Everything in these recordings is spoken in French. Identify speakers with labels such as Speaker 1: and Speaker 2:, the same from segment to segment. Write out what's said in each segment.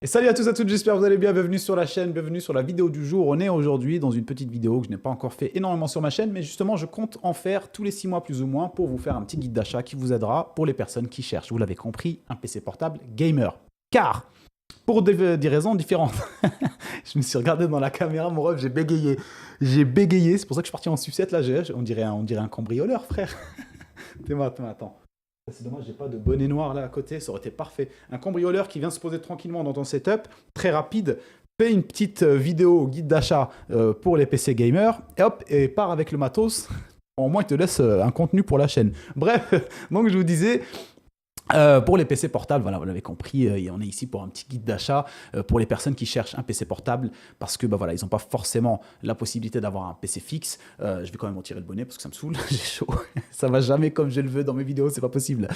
Speaker 1: Et salut à tous et à toutes, j'espère que vous allez bien, bienvenue sur la chaîne, bienvenue sur la vidéo du jour. On est aujourd'hui dans une petite vidéo que je n'ai pas encore fait énormément sur ma chaîne, mais justement je compte en faire tous les 6 mois plus ou moins pour vous faire un petit guide d'achat qui vous aidera pour les personnes qui cherchent, vous l'avez compris, un PC portable gamer. Car, pour des raisons différentes, je me suis regardé dans la caméra, mon ref, j'ai bégayé. J'ai bégayé, c'est pour ça que je suis parti en sucette là, on dirait un cambrioleur frère. Attends. C'est dommage, j'ai pas de bonnet noir là à côté, ça aurait été parfait. Un cambrioleur qui vient se poser tranquillement dans ton setup, très rapide, fait une petite vidéo guide d'achat pour les PC gamers, et hop, et part avec le matos. Au moins, il te laisse un contenu pour la chaîne. Bref, donc je vous disais, pour les PC portables, voilà, vous l'avez compris, on est ici pour un petit guide d'achat pour les personnes qui cherchent un PC portable parce que voilà, ils n'ont pas forcément la possibilité d'avoir un PC fixe. Je vais quand même retirer le bonnet parce que ça me saoule, j'ai chaud. Ça va jamais comme je le veux dans mes vidéos, c'est pas possible.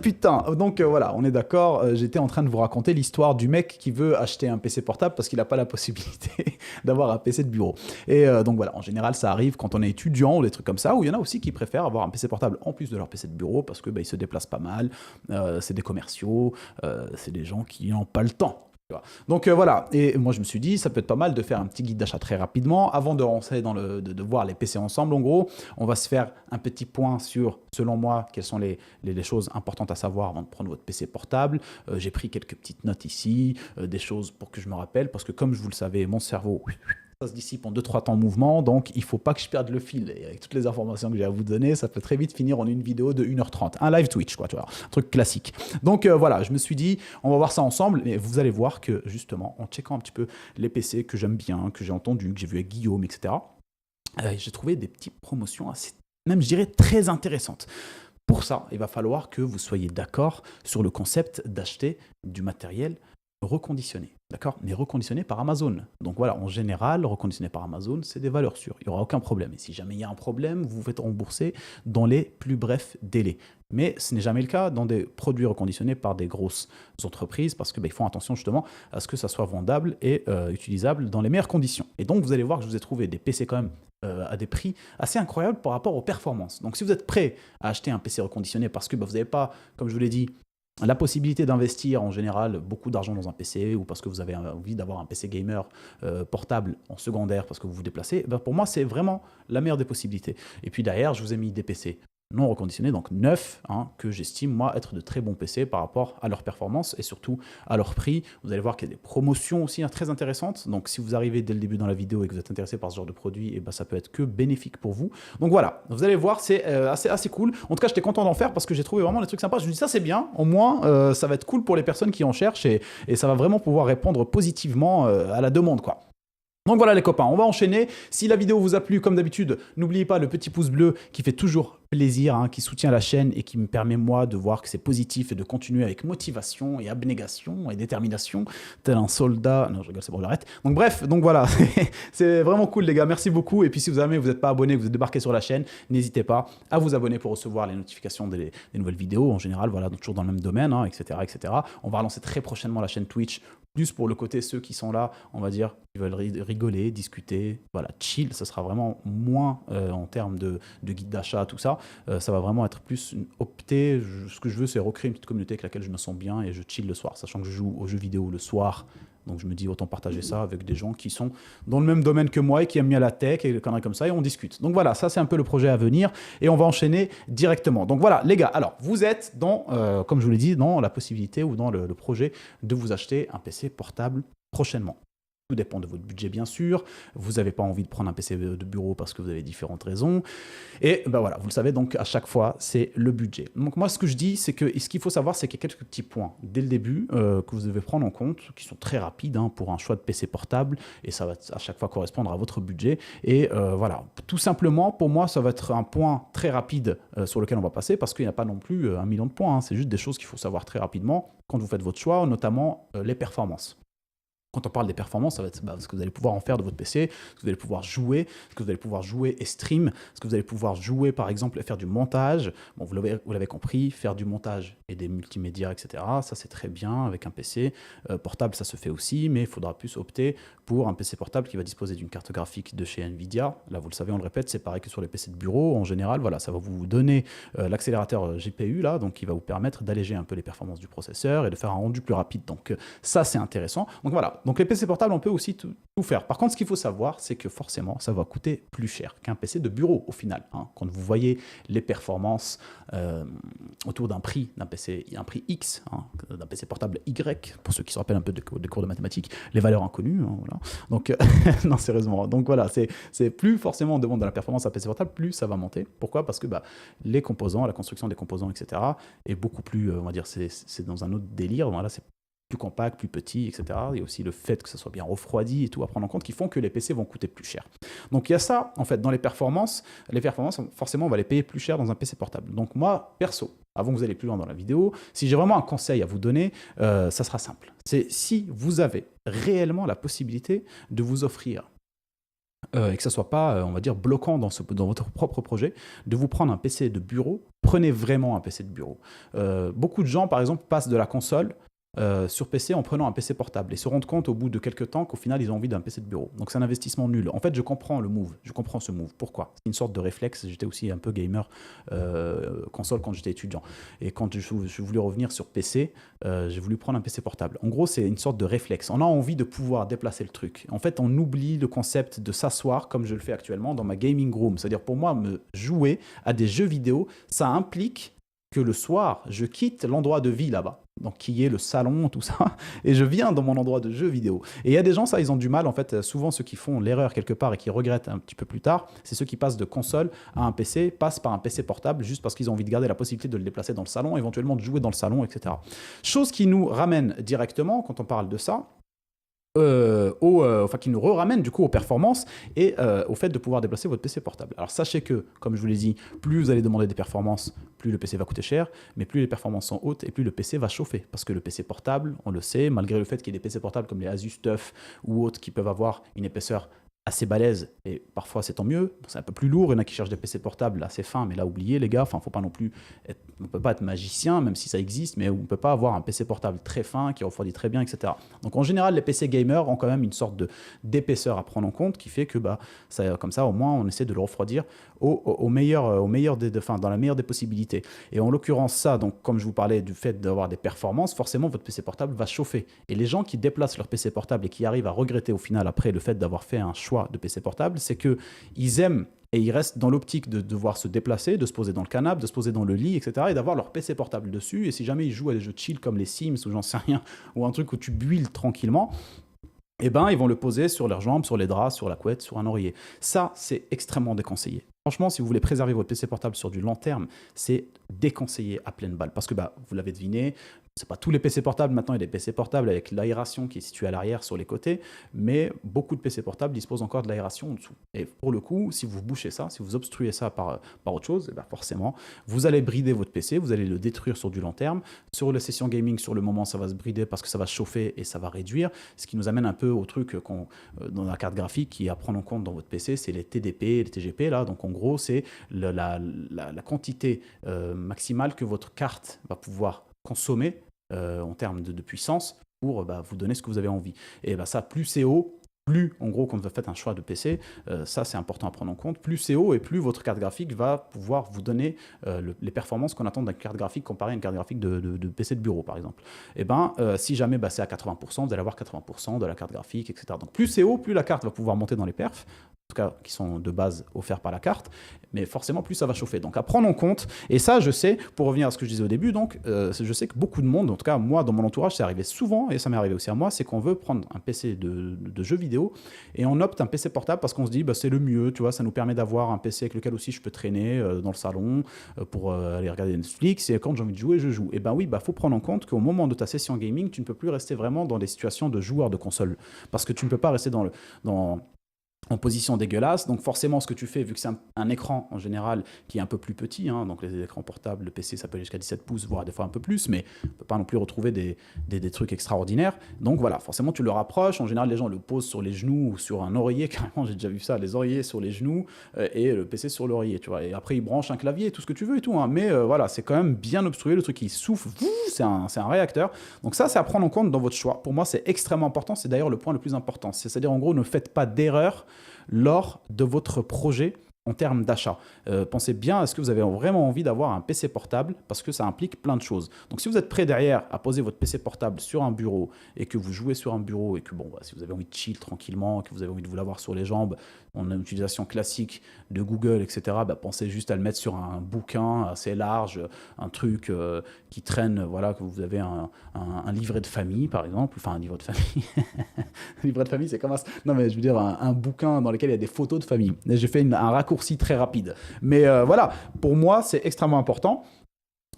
Speaker 1: Putain, donc voilà, on est d'accord. J'étais en train de vous raconter l'histoire du mec qui veut acheter un PC portable parce qu'il n'a pas la possibilité d'avoir un PC de bureau. Et donc voilà, en général, ça arrive quand on est étudiant ou des trucs comme ça, où il y en a aussi qui préfèrent avoir un PC portable en plus de leur PC de bureau parce que ils se déplacent pas mal. C'est des commerciaux, c'est des gens qui n'ont pas le temps. Donc voilà, et moi je me suis dit, ça peut être pas mal de faire un petit guide d'achat très rapidement. Avant de rentrer dans de voir les PC ensemble, en gros, on va se faire un petit point sur, selon moi, quelles sont les choses importantes à savoir avant de prendre votre PC portable. J'ai pris quelques petites notes ici, des choses pour que je me rappelle, parce que comme vous le savez, mon cerveau... ça se dissipe en 2-3 temps mouvement, donc il ne faut pas que je perde le fil. Et avec toutes les informations que j'ai à vous donner, ça peut très vite finir en une vidéo de 1h30. Un live Twitch, quoi, tu vois, un truc classique. Donc voilà, je me suis dit, on va voir ça ensemble, et vous allez voir que justement, en checkant un petit peu les PC que j'aime bien, que j'ai entendu, que j'ai vu avec Guillaume, etc., j'ai trouvé des petites promotions assez, même je dirais, très intéressantes. Pour ça, il va falloir que vous soyez d'accord sur le concept d'acheter du matériel reconditionné, d'accord? Mais reconditionné par Amazon. Donc voilà, en général, reconditionné par Amazon, c'est des valeurs sûres. Il n'y aura aucun problème. Et si jamais il y a un problème, vous vous faites rembourser dans les plus brefs délais. Mais ce n'est jamais le cas dans des produits reconditionnés par des grosses entreprises parce qu'ils font attention justement à ce que ça soit vendable et utilisable dans les meilleures conditions. Et donc, vous allez voir que je vous ai trouvé des PC quand même à des prix assez incroyables par rapport aux performances. Donc, si vous êtes prêt à acheter un PC reconditionné parce que vous n'avez pas, comme je vous l'ai dit, la possibilité d'investir en général beaucoup d'argent dans un PC ou parce que vous avez envie d'avoir un PC gamer portable en secondaire parce que vous vous déplacez, pour moi c'est vraiment la meilleure des possibilités. Et puis derrière, je vous ai mis des PC non reconditionnés, donc neufs, que j'estime moi être de très bons PC par rapport à leur performance et surtout à leur prix. Vous allez voir qu'il y a des promotions aussi très intéressantes, donc si vous arrivez dès le début dans la vidéo et que vous êtes intéressé par ce genre de produit, ça peut être que bénéfique pour vous. Donc voilà, vous allez voir, c'est assez cool. En tout cas, j'étais content d'en faire parce que j'ai trouvé vraiment des trucs sympas. Je me dis ça c'est bien, au moins ça va être cool pour les personnes qui en cherchent et ça va vraiment pouvoir répondre positivement à la demande, quoi. Donc voilà les copains, on va enchaîner. Si la vidéo vous a plu, comme d'habitude, n'oubliez pas le petit pouce bleu qui fait toujours plaisir, qui soutient la chaîne et qui me permet moi de voir que c'est positif et de continuer avec motivation et abnégation et détermination, tel un soldat. Non, je rigole, c'est bon, j'arrête. Donc bref, donc voilà, c'est vraiment cool les gars, merci beaucoup. Et puis si jamais vous n'êtes pas abonné, que vous êtes débarqué sur la chaîne, n'hésitez pas à vous abonner pour recevoir les notifications des nouvelles vidéos. En général, voilà, donc toujours dans le même domaine, etc., etc. On va relancer très prochainement la chaîne Twitch. Plus pour le côté ceux qui sont là, on va dire, qui veulent rigoler, discuter, voilà, chill, ça sera vraiment moins en termes de guide d'achat, tout ça. Ça va vraiment être plus opté. Ce que je veux, c'est recréer une petite communauté avec laquelle je me sens bien et je chill le soir, sachant que je joue aux jeux vidéo le soir. Donc je me dis autant partager ça avec des gens qui sont dans le même domaine que moi et qui aiment bien la tech et des conneries comme ça et on discute. Donc voilà, ça c'est un peu le projet à venir et on va enchaîner directement. Donc voilà les gars, alors vous êtes dans, comme je vous l'ai dit, dans la possibilité ou dans le projet de vous acheter un PC portable prochainement. Tout dépend de votre budget, bien sûr. Vous n'avez pas envie de prendre un PC de bureau parce que vous avez différentes raisons. Et voilà, vous le savez, donc à chaque fois, c'est le budget. Donc moi, ce que je dis, c'est que ce qu'il faut savoir, c'est qu'il y a quelques petits points dès le début que vous devez prendre en compte, qui sont très rapides pour un choix de PC portable, et ça va à chaque fois correspondre à votre budget. Et voilà, tout simplement, pour moi, ça va être un point très rapide sur lequel on va passer, parce qu'il n'y a pas non plus 1 million de points. C'est juste des choses qu'il faut savoir très rapidement quand vous faites votre choix, notamment les performances. Quand on parle des performances, ça va être ce que vous allez pouvoir en faire de votre PC, ce que vous allez pouvoir jouer, ce que vous allez pouvoir jouer et stream, ce que vous allez pouvoir jouer par exemple et faire du montage. Bon, vous l'avez compris, faire du montage et des multimédias, etc. Ça c'est très bien avec un PC. Portable, ça se fait aussi, mais il faudra plus opter pour un PC portable qui va disposer d'une carte graphique de chez Nvidia. Là, vous le savez, on le répète, c'est pareil que sur les PC de bureau. En général, voilà, ça va vous donner l'accélérateur GPU, là, donc qui va vous permettre d'alléger un peu les performances du processeur et de faire un rendu plus rapide. Donc ça, c'est intéressant. Donc voilà. Donc les PC portables, on peut aussi tout faire. Par contre, ce qu'il faut savoir, c'est que forcément, ça va coûter plus cher qu'un PC de bureau au final. Hein. Quand vous voyez les performances autour d'un prix PC, un prix X, hein, d'un PC portable Y, pour ceux qui se rappellent un peu des cours de mathématiques, les valeurs inconnues. Hein, voilà. Donc, non, sérieusement. Donc voilà, c'est plus forcément on demande de la performance à PC portable, plus ça va monter. Pourquoi? Parce que les composants, la construction des composants, etc., est beaucoup plus, on va dire, c'est dans un autre délire. Voilà, c'est plus compact, plus petit, etc. Il y a aussi le fait que ça soit bien refroidi et tout à prendre en compte qui font que les PC vont coûter plus cher. Donc il y a ça, en fait, dans les performances, forcément, on va les payer plus cher dans un PC portable. Donc moi, perso, avant que vous allez plus loin dans la vidéo, si j'ai vraiment un conseil à vous donner, ça sera simple. C'est si vous avez réellement la possibilité de vous offrir et que ça ne soit pas, on va dire, bloquant dans votre propre projet, de vous prendre un PC de bureau, prenez vraiment un PC de bureau. Beaucoup de gens, par exemple, passent de la console sur PC en prenant un PC portable et se rendent compte au bout de quelques temps qu'au final ils ont envie d'un PC de bureau. Donc c'est un investissement nul. En fait, je comprends le move, je comprends ce move. Pourquoi? C'est une sorte de réflexe. J'étais aussi un peu gamer console quand j'étais étudiant. Et quand je voulais revenir sur PC, j'ai voulu prendre un PC portable. En gros, c'est une sorte de réflexe. On a envie de pouvoir déplacer le truc. En fait, on oublie le concept de s'asseoir comme je le fais actuellement dans ma gaming room. C'est-à-dire pour moi, me jouer à des jeux vidéo, ça implique que le soir, je quitte l'endroit de vie là-bas, donc qui est le salon, tout ça, et je viens dans mon endroit de jeu vidéo. Et il y a des gens, ça, ils ont du mal, en fait, souvent ceux qui font l'erreur quelque part et qui regrettent un petit peu plus tard, c'est ceux qui passent de console à un PC, passent par un PC portable juste parce qu'ils ont envie de garder la possibilité de le déplacer dans le salon, éventuellement de jouer dans le salon, etc. Chose qui nous ramène directement, quand on parle de ça, qui nous ramène du coup aux performances et au fait de pouvoir déplacer votre PC portable. Alors sachez que, comme je vous l'ai dit, plus vous allez demander des performances, plus le PC va coûter cher, mais plus les performances sont hautes et plus le PC va chauffer. Parce que le PC portable, on le sait, malgré le fait qu'il y ait des PC portables comme les Asus TUF ou autres qui peuvent avoir une épaisseur assez balèze, et parfois c'est tant mieux, c'est un peu plus lourd, il y en a qui cherchent des PC portables assez fins, mais là oubliez les gars, enfin faut pas non plus on peut pas être magicien, même si ça existe, mais on peut pas avoir un PC portable très fin, qui refroidit très bien, etc. Donc en général, les PC gamers ont quand même une sorte d'épaisseur à prendre en compte, qui fait que comme ça au moins on essaie de le refroidir dans la meilleure des possibilités. Et en l'occurrence ça, donc comme je vous parlais du fait d'avoir des performances, forcément votre PC portable va chauffer. Et les gens qui déplacent leur PC portable et qui arrivent à regretter au final après le fait d'avoir fait un choix de PC portable, c'est qu'ils aiment et ils restent dans l'optique de devoir se déplacer, de se poser dans le canapé, de se poser dans le lit, etc. et d'avoir leur PC portable dessus. Et si jamais ils jouent à des jeux chill comme les Sims ou j'en sais rien, ou un truc où tu builds tranquillement, eh ben, ils vont le poser sur leurs jambes, sur les draps, sur la couette, sur un oreiller. Ça, c'est extrêmement déconseillé. Franchement, si vous voulez préserver votre PC portable sur du long terme, c'est déconseillé à pleine balle. Parce que, vous l'avez deviné, c'est pas tous les PC portables, maintenant il y a des PC portables avec l'aération qui est située à l'arrière sur les côtés, mais beaucoup de PC portables disposent encore de l'aération en dessous. Et pour le coup, si vous bouchez ça, si vous obstruez ça par autre chose, forcément, vous allez brider votre PC, vous allez le détruire sur du long terme. Sur les sessions gaming, sur le moment, ça va se brider parce que ça va chauffer et ça va réduire, ce qui nous amène un peu au truc dans la carte graphique qui est à prendre en compte dans votre PC, c'est les TDP, les TGP, là. Donc en gros, c'est la quantité maximale que votre carte va pouvoir consommer en termes de puissance pour vous donner ce que vous avez envie. Et ça, plus c'est haut, plus, en gros, quand vous faites un choix de PC, ça c'est important à prendre en compte, plus c'est haut et plus votre carte graphique va pouvoir vous donner les performances qu'on attend d'une carte graphique comparée à une carte graphique de PC de bureau, par exemple. Et si jamais c'est à 80%, vous allez avoir 80% de la carte graphique, etc. Donc plus c'est haut, plus la carte va pouvoir monter dans les perfs, en tout cas qui sont de base offerts par la carte, mais forcément plus ça va chauffer. Donc à prendre en compte, et ça je sais, pour revenir à ce que je disais au début, donc je sais que beaucoup de monde, en tout cas moi dans mon entourage, c'est arrivé souvent, et ça m'est arrivé aussi à moi, c'est qu'on veut prendre un PC de jeux vidéo, et on opte un PC portable parce qu'on se dit c'est le mieux, tu vois, ça nous permet d'avoir un PC avec lequel aussi je peux traîner dans le salon pour aller regarder Netflix, et quand j'ai envie de jouer, je joue. Et oui, faut prendre en compte qu'au moment de ta session gaming, tu ne peux plus rester vraiment dans des situations de joueur de console, parce que tu ne peux pas rester dans en position dégueulasse. Donc forcément, ce que tu fais, vu que c'est un écran en général qui est un peu plus petit, hein, donc les écrans portables, le PC, ça peut aller jusqu'à 17 pouces, voire des fois un peu plus, mais on ne peut pas non plus retrouver des trucs extraordinaires. Donc voilà, forcément, tu le rapproches. En général, les gens le posent sur les genoux ou sur un oreiller, carrément, j'ai déjà vu ça, les oreillers sur les genoux et le PC sur l'oreiller, tu vois. Et après, ils branchent un clavier, tout ce que tu veux et tout, hein. Mais voilà, c'est quand même bien obstrué, le truc qui souffle, c'est un réacteur. Donc ça, c'est à prendre en compte dans votre choix. Pour moi, c'est extrêmement important, c'est d'ailleurs le point le plus important. C'est-à-dire, en gros, ne faites pas d'erreur lors de votre projet en termes d'achat. Pensez bien, est-ce que vous avez vraiment envie d'avoir un PC portable, parce que ça implique plein de choses. Donc si vous êtes prêt derrière à poser votre PC portable sur un bureau et que vous jouez sur un bureau et que bon, bah, si vous avez envie de chill tranquillement, que vous avez envie de vous l'avoir sur les jambes en utilisation classique de Google, etc., bah, pensez juste à le mettre sur un bouquin assez large, un truc qui traîne, voilà, que vous avez un livret de famille par exemple, enfin un livre de famille, un livret de famille c'est comme ça, non mais je veux dire un bouquin dans lequel il y a des photos de famille. J'ai fait un raccourci très rapide. Mais voilà, pour moi, c'est extrêmement important.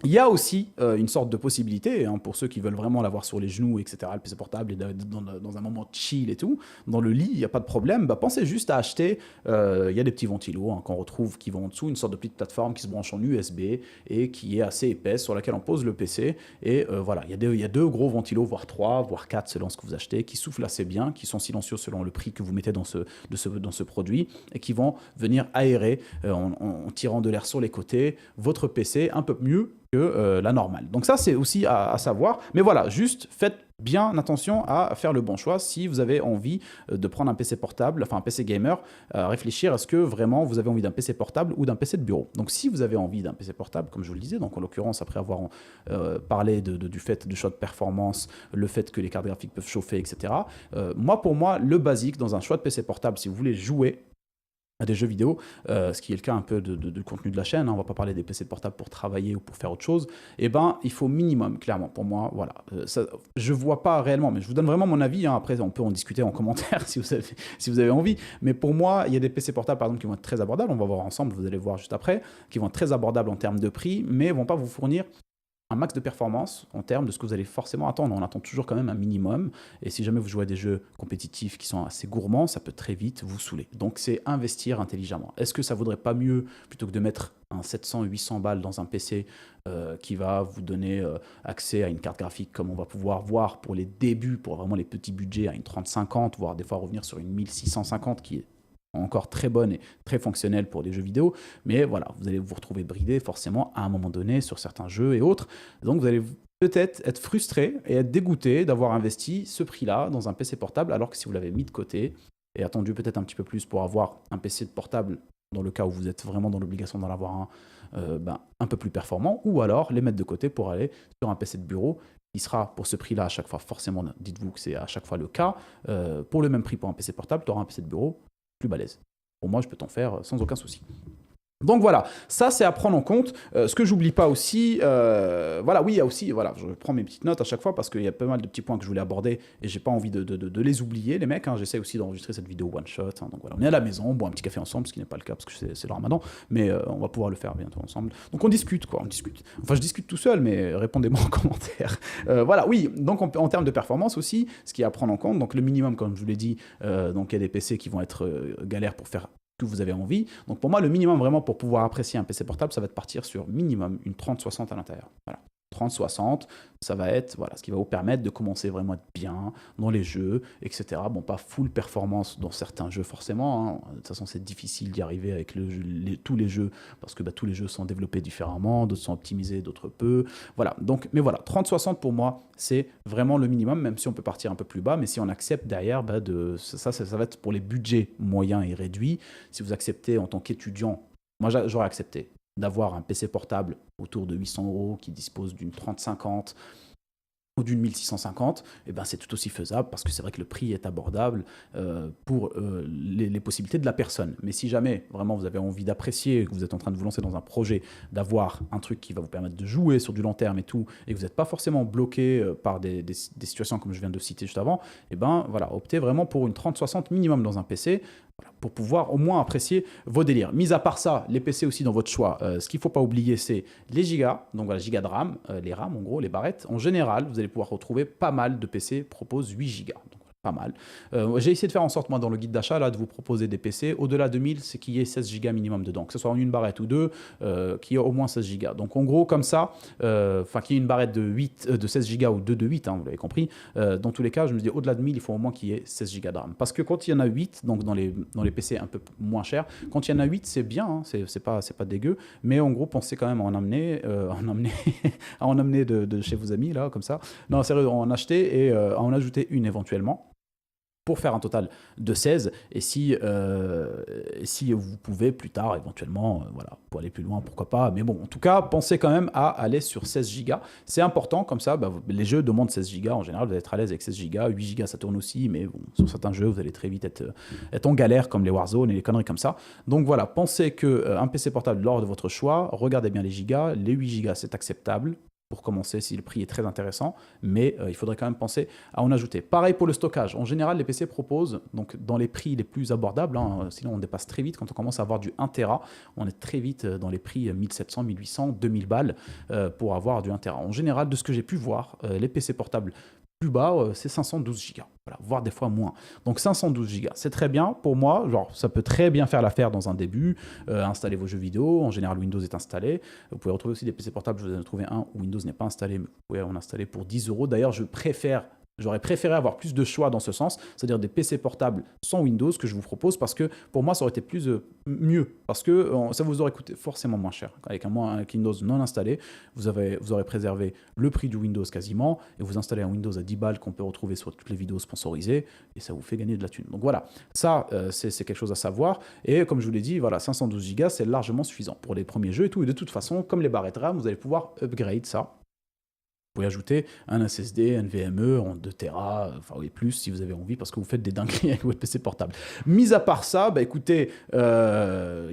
Speaker 1: Il y a aussi une sorte de possibilité, hein, pour ceux qui veulent vraiment l'avoir sur les genoux, etc., le PC portable, et dans un moment chill et tout, dans le lit, il n'y a pas de problème, bah, pensez juste à acheter, il y a des petits ventilos, hein, qu'on retrouve qui vont en dessous, une sorte de petite plateforme qui se branche en USB et qui est assez épaisse, sur laquelle on pose le PC, et voilà, il y a deux gros ventilos, voire trois, voire quatre, selon ce que vous achetez, qui soufflent assez bien, qui sont silencieux selon le prix que vous mettez dans ce produit, et qui vont venir aérer, en tirant de l'air sur les côtés, votre PC un peu mieux que la normale. Donc ça, c'est aussi à savoir. Mais voilà, juste faites bien attention à faire le bon choix. Si vous avez envie de prendre un PC portable, enfin un PC gamer, réfléchir, est-ce que vraiment vous avez envie d'un PC portable ou d'un PC de bureau. Donc si vous avez envie d'un PC portable, comme je vous le disais, donc en l'occurrence, après avoir parlé du fait de choix de performance, le fait que les cartes graphiques peuvent chauffer, etc., pour moi, le basique dans un choix de PC portable, si vous voulez jouer à des jeux vidéo, ce qui est le cas un peu du contenu de la chaîne, hein, on va pas parler des PC portables pour travailler ou pour faire autre chose, et ben il faut minimum, clairement, pour moi, voilà, je vois pas réellement, mais je vous donne vraiment mon avis, hein, après on peut en discuter en commentaire si vous avez envie, mais pour moi, il y a des PC portables par exemple qui vont être très abordables, on va voir ensemble, vous allez voir juste après, qui vont être très abordables en termes de prix, mais vont pas vous fournir un max de performance en termes de ce que vous allez forcément attendre. On attend toujours quand même un minimum. Et si jamais vous jouez à des jeux compétitifs qui sont assez gourmands, ça peut très vite vous saouler. Donc c'est investir intelligemment. Est-ce que ça vaudrait pas mieux, plutôt que de mettre un 700-800 balles dans un PC qui va vous donner accès à une carte graphique comme on va pouvoir voir pour les débuts, pour vraiment les petits budgets, à une 3050, voire des fois revenir sur une 1650 qui est encore très bonne et très fonctionnelle pour des jeux vidéo, mais voilà, vous allez vous retrouver bridé forcément à un moment donné sur certains jeux et autres, donc vous allez peut-être être frustré et être dégoûté d'avoir investi ce prix-là dans un PC portable, alors que si vous l'avez mis de côté et attendu peut-être un petit peu plus pour avoir un PC portable, dans le cas où vous êtes vraiment dans l'obligation d'en avoir un peu plus performant, ou alors les mettre de côté pour aller sur un PC de bureau qui sera pour ce prix-là à chaque fois, forcément, dites-vous que c'est à chaque fois le cas, pour le même prix pour un PC portable, tu auras un PC de bureau plus balèze. Pour moi, je peux t'en faire sans aucun souci. Donc voilà, ça c'est à prendre en compte. Ce que j'oublie pas aussi, voilà, oui, il y a aussi, voilà, je prends mes petites notes à chaque fois parce qu'il y a pas mal de petits points que je voulais aborder et j'ai pas envie de les oublier, les mecs, hein. J'essaie aussi d'enregistrer cette vidéo one shot, hein. Donc voilà, on est à la maison, on boit un petit café ensemble, ce qui n'est pas le cas parce que c'est le ramadan, mais on va pouvoir le faire bientôt ensemble. Donc on discute, quoi, on discute. Enfin, je discute tout seul, mais répondez-moi en commentaire. Voilà, oui, donc en termes de performance aussi, ce qui est à prendre en compte, donc le minimum, comme je vous l'ai dit, donc il y a des PC qui vont être galères pour faire que vous avez envie. Donc pour moi, le minimum vraiment pour pouvoir apprécier un PC portable, ça va être partir sur minimum une 3060 à l'intérieur. Voilà. 3060, ça va être voilà, ce qui va vous permettre de commencer vraiment à être bien dans les jeux, etc. Bon, pas full performance dans certains jeux forcément, hein. De toute façon, c'est difficile d'y arriver avec tous les jeux, parce que tous les jeux sont développés différemment, d'autres sont optimisés, d'autres peu. Voilà, donc, mais voilà, 3060 pour moi, c'est vraiment le minimum, même si on peut partir un peu plus bas, mais si on accepte derrière, ça va être pour les budgets moyens et réduits. Si vous acceptez en tant qu'étudiant, moi j'aurais accepté d'avoir un PC portable autour de 800 € qui dispose d'une 3050 ou d'une 1650, et ben c'est tout aussi faisable parce que c'est vrai que le prix est abordable pour les possibilités de la personne. Mais si jamais vraiment vous avez envie d'apprécier, que vous êtes en train de vous lancer dans un projet, d'avoir un truc qui va vous permettre de jouer sur du long terme et tout, et que vous n'êtes pas forcément bloqué par des situations comme je viens de citer juste avant, et ben voilà, optez vraiment pour une 3060 minimum dans un PC, pour pouvoir au moins apprécier vos délires. Mis à part ça, les PC aussi dans votre choix, ce qu'il ne faut pas oublier, c'est les gigas, donc voilà, gigas de RAM, les RAM en gros, les barrettes. En général, vous allez pouvoir retrouver pas mal de PC proposent 8 gigas. Donc, pas mal. J'ai essayé de faire en sorte, moi, dans le guide d'achat, là, de vous proposer des PC. Au-delà de 1000, c'est qu'il y ait 16 Go minimum dedans, que ce soit en une barrette ou deux, qu'il y ait au moins 16 Go. Donc, en gros, comme ça, enfin, qu'il y ait une barrette de 16 Go ou deux de 8, hein, vous l'avez compris. Dans tous les cas, je me dis, au-delà de 1000, il faut au moins qu'il y ait 16 Go de RAM. Parce que quand il y en a 8, donc dans les PC un peu moins chers, quand il y en a 8, c'est bien, hein, c'est pas dégueu. Mais en gros, pensez quand même à en amener, à en amener de chez vos amis, là, comme ça. Non, sérieux, en acheter et à en ajouter une éventuellement, pour faire un total de 16. Et si vous pouvez plus tard, éventuellement, voilà, pour aller plus loin, pourquoi pas. Mais bon, en tout cas, pensez quand même à aller sur 16 Go. C'est important, comme ça, bah, les jeux demandent 16 Go. En général, vous allez être à l'aise avec 16 Go. 8 Go, ça tourne aussi, mais bon, sur certains jeux, vous allez très vite être en galère, comme les Warzone et les conneries comme ça. Donc voilà, pensez qu'un PC portable lors de votre choix, regardez bien les gigas. Les 8 Go, c'est acceptable pour commencer si le prix est très intéressant, mais il faudrait quand même penser à en ajouter. Pareil pour le stockage. En général, les PC proposent, donc dans les prix les plus abordables, hein, sinon on dépasse très vite, quand on commence à avoir du 1 Tera, on est très vite dans les prix 1700, 1800, 2000 balles pour avoir du 1 Tera. En général, de ce que j'ai pu voir, les PC portables plus bas, c'est 512 Go, voilà, voire des fois moins. Donc 512 Go, c'est très bien pour moi, genre ça peut très bien faire l'affaire dans un début, installer vos jeux vidéo, en général Windows est installé, vous pouvez retrouver aussi des PC portables, je vous ai trouvé un où Windows n'est pas installé, mais vous pouvez en installer pour 10 euros. D'ailleurs, j'aurais préféré avoir plus de choix dans ce sens, c'est-à-dire des PC portables sans Windows que je vous propose, parce que pour moi, ça aurait été mieux, parce que ça vous aurait coûté forcément moins cher. Avec un Windows non installé, vous aurez préservé le prix du Windows quasiment, et vous installez un Windows à 10 balles qu'on peut retrouver sur toutes les vidéos sponsorisées, et ça vous fait gagner de la thune. Donc voilà, ça, c'est quelque chose à savoir, et comme je vous l'ai dit, voilà, 512 Go, c'est largement suffisant pour les premiers jeux et tout, et de toute façon, comme les barrettes RAM, vous allez pouvoir upgrade ça. Vous pouvez ajouter un SSD, un NVMe en 2 Tera, enfin oui, plus si vous avez envie, parce que vous faites des dingueries avec votre PC portable. Mis à part ça, bah, écoutez, il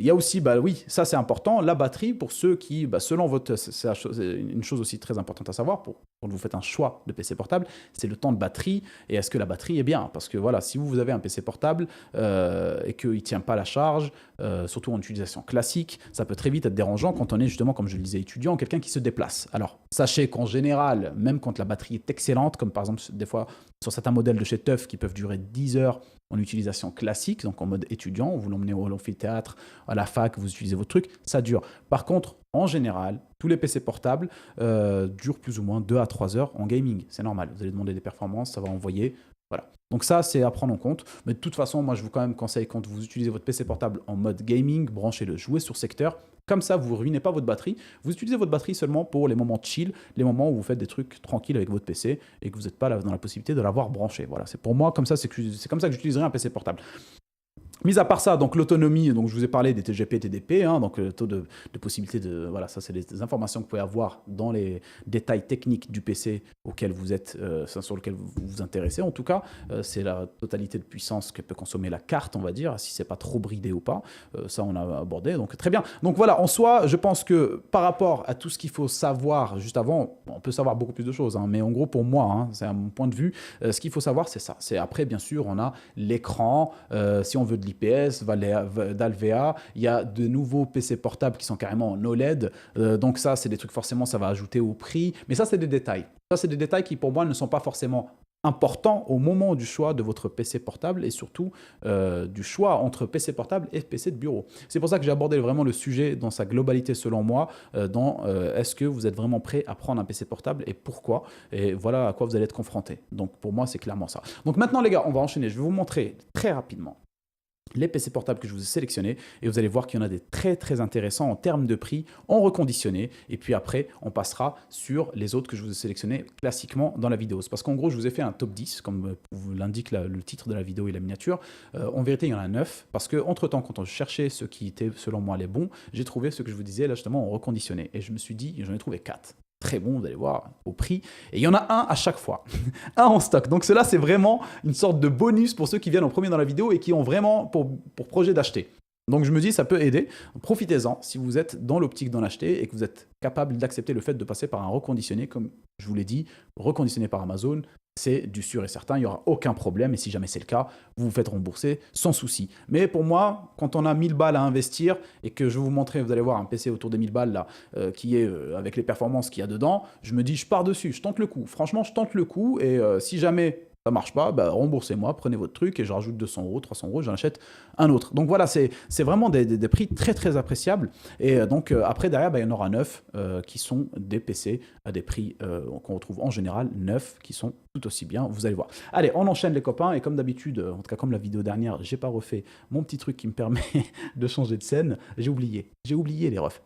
Speaker 1: y a aussi, bah oui, ça c'est important, la batterie, pour ceux qui, bah, selon votre... C'est une chose aussi très importante à savoir, quand vous faites un choix de PC portable, c'est le temps de batterie, et est-ce que la batterie est bien? Parce que voilà, si vous avez un PC portable et qu'il ne tient pas la charge, surtout en utilisation classique, ça peut très vite être dérangeant quand on est justement, comme je le disais, étudiant, quelqu'un qui se déplace. Alors, sachez qu'en général, même quand la batterie est excellente, comme par exemple des fois sur certains modèles de chez TUF qui peuvent durer 10 heures en utilisation classique, donc en mode étudiant, vous l'emmenez au amphithéâtre, à la fac, vous utilisez votre truc, ça dure. Par contre, en général, tous les PC portables durent plus ou moins 2 à 3 heures en gaming. C'est normal, vous allez demander des performances, ça va envoyer. Voilà. Donc ça, c'est à prendre en compte. Mais de toute façon, moi, je vous quand même conseille, quand vous utilisez votre PC portable en mode gaming, branchez-le, jouez sur secteur. Comme ça, vous ne ruinez pas votre batterie. Vous utilisez votre batterie seulement pour les moments chill, les moments où vous faites des trucs tranquilles avec votre PC et que vous n'êtes pas dans la possibilité de l'avoir branché. Voilà, c'est pour moi, comme ça, c'est comme ça que j'utiliserai un PC portable. Mis à part ça, donc l'autonomie, donc je vous ai parlé des TGP, TDP, hein, donc le taux de possibilité de... Voilà, ça c'est les informations que vous pouvez avoir dans les détails techniques du PC auquel vous êtes, sur lequel vous vous intéressez. En tout cas, c'est la totalité de puissance que peut consommer la carte, on va dire, si c'est pas trop bridé ou pas. Ça, on a abordé, donc très bien. Donc voilà, en soi, je pense que par rapport à tout ce qu'il faut savoir juste avant, on peut savoir beaucoup plus de choses, hein, mais en gros, pour moi, hein, c'est à mon point de vue, ce qu'il faut savoir, c'est ça. C'est après, bien sûr, on a l'écran, si on veut de l'IPS, d'Alvea, il y a de nouveaux PC portables qui sont carrément en OLED, donc ça c'est des trucs forcément ça va ajouter au prix, mais ça c'est des détails. Ça c'est des détails qui pour moi ne sont pas forcément importants au moment du choix de votre PC portable et surtout du choix entre PC portable et PC de bureau. C'est pour ça que j'ai abordé vraiment le sujet dans sa globalité selon moi, est-ce que vous êtes vraiment prêt à prendre un PC portable et pourquoi, et voilà à quoi vous allez être confronté. Donc pour moi c'est clairement ça. Donc maintenant les gars, on va enchaîner, je vais vous montrer très rapidement les PC portables que je vous ai sélectionnés et vous allez voir qu'il y en a des très très intéressants en termes de prix, en reconditionné, et puis après on passera sur les autres que je vous ai sélectionnés classiquement dans la vidéo. C'est parce qu'en gros je vous ai fait un top 10 comme vous l'indique le titre de la vidéo et la miniature. En vérité il y en a 9 parce que entre temps quand on cherchait ceux qui étaient selon moi les bons, j'ai trouvé ce que je vous disais là justement en reconditionné et je me suis dit j'en ai trouvé 4. Très bon, vous allez voir, au prix. Et il y en a un à chaque fois, un en stock. Donc cela, c'est vraiment une sorte de bonus pour ceux qui viennent en premier dans la vidéo et qui ont vraiment pour projet d'acheter. Donc je me dis, ça peut aider. Profitez-en si vous êtes dans l'optique d'en acheter et que vous êtes capable d'accepter le fait de passer par un reconditionné, comme je vous l'ai dit, reconditionné par Amazon. C'est du sûr et certain, il n'y aura aucun problème. Et si jamais c'est le cas, vous vous faites rembourser sans souci. Mais pour moi, quand on a 1000 balles à investir et que je vais vous montrer, vous allez voir un PC autour des 1000 balles là, qui est avec les performances qu'il y a dedans, je me dis, je pars dessus, je tente le coup. Franchement, je tente le coup. Et si jamais Ça marche pas, bah, remboursez-moi, prenez votre truc et je rajoute 200 €, 300 €, j'en achète un autre. Donc voilà, c'est vraiment des prix très très appréciables. Et donc après, derrière, bah, il y en aura 9 qui sont des PC à des prix qu'on retrouve en général, 9 qui sont tout aussi bien, vous allez voir. Allez, on enchaîne les copains, et comme d'habitude, en tout cas comme la vidéo dernière, j'ai pas refait mon petit truc qui me permet de changer de scène. J'ai oublié les refs.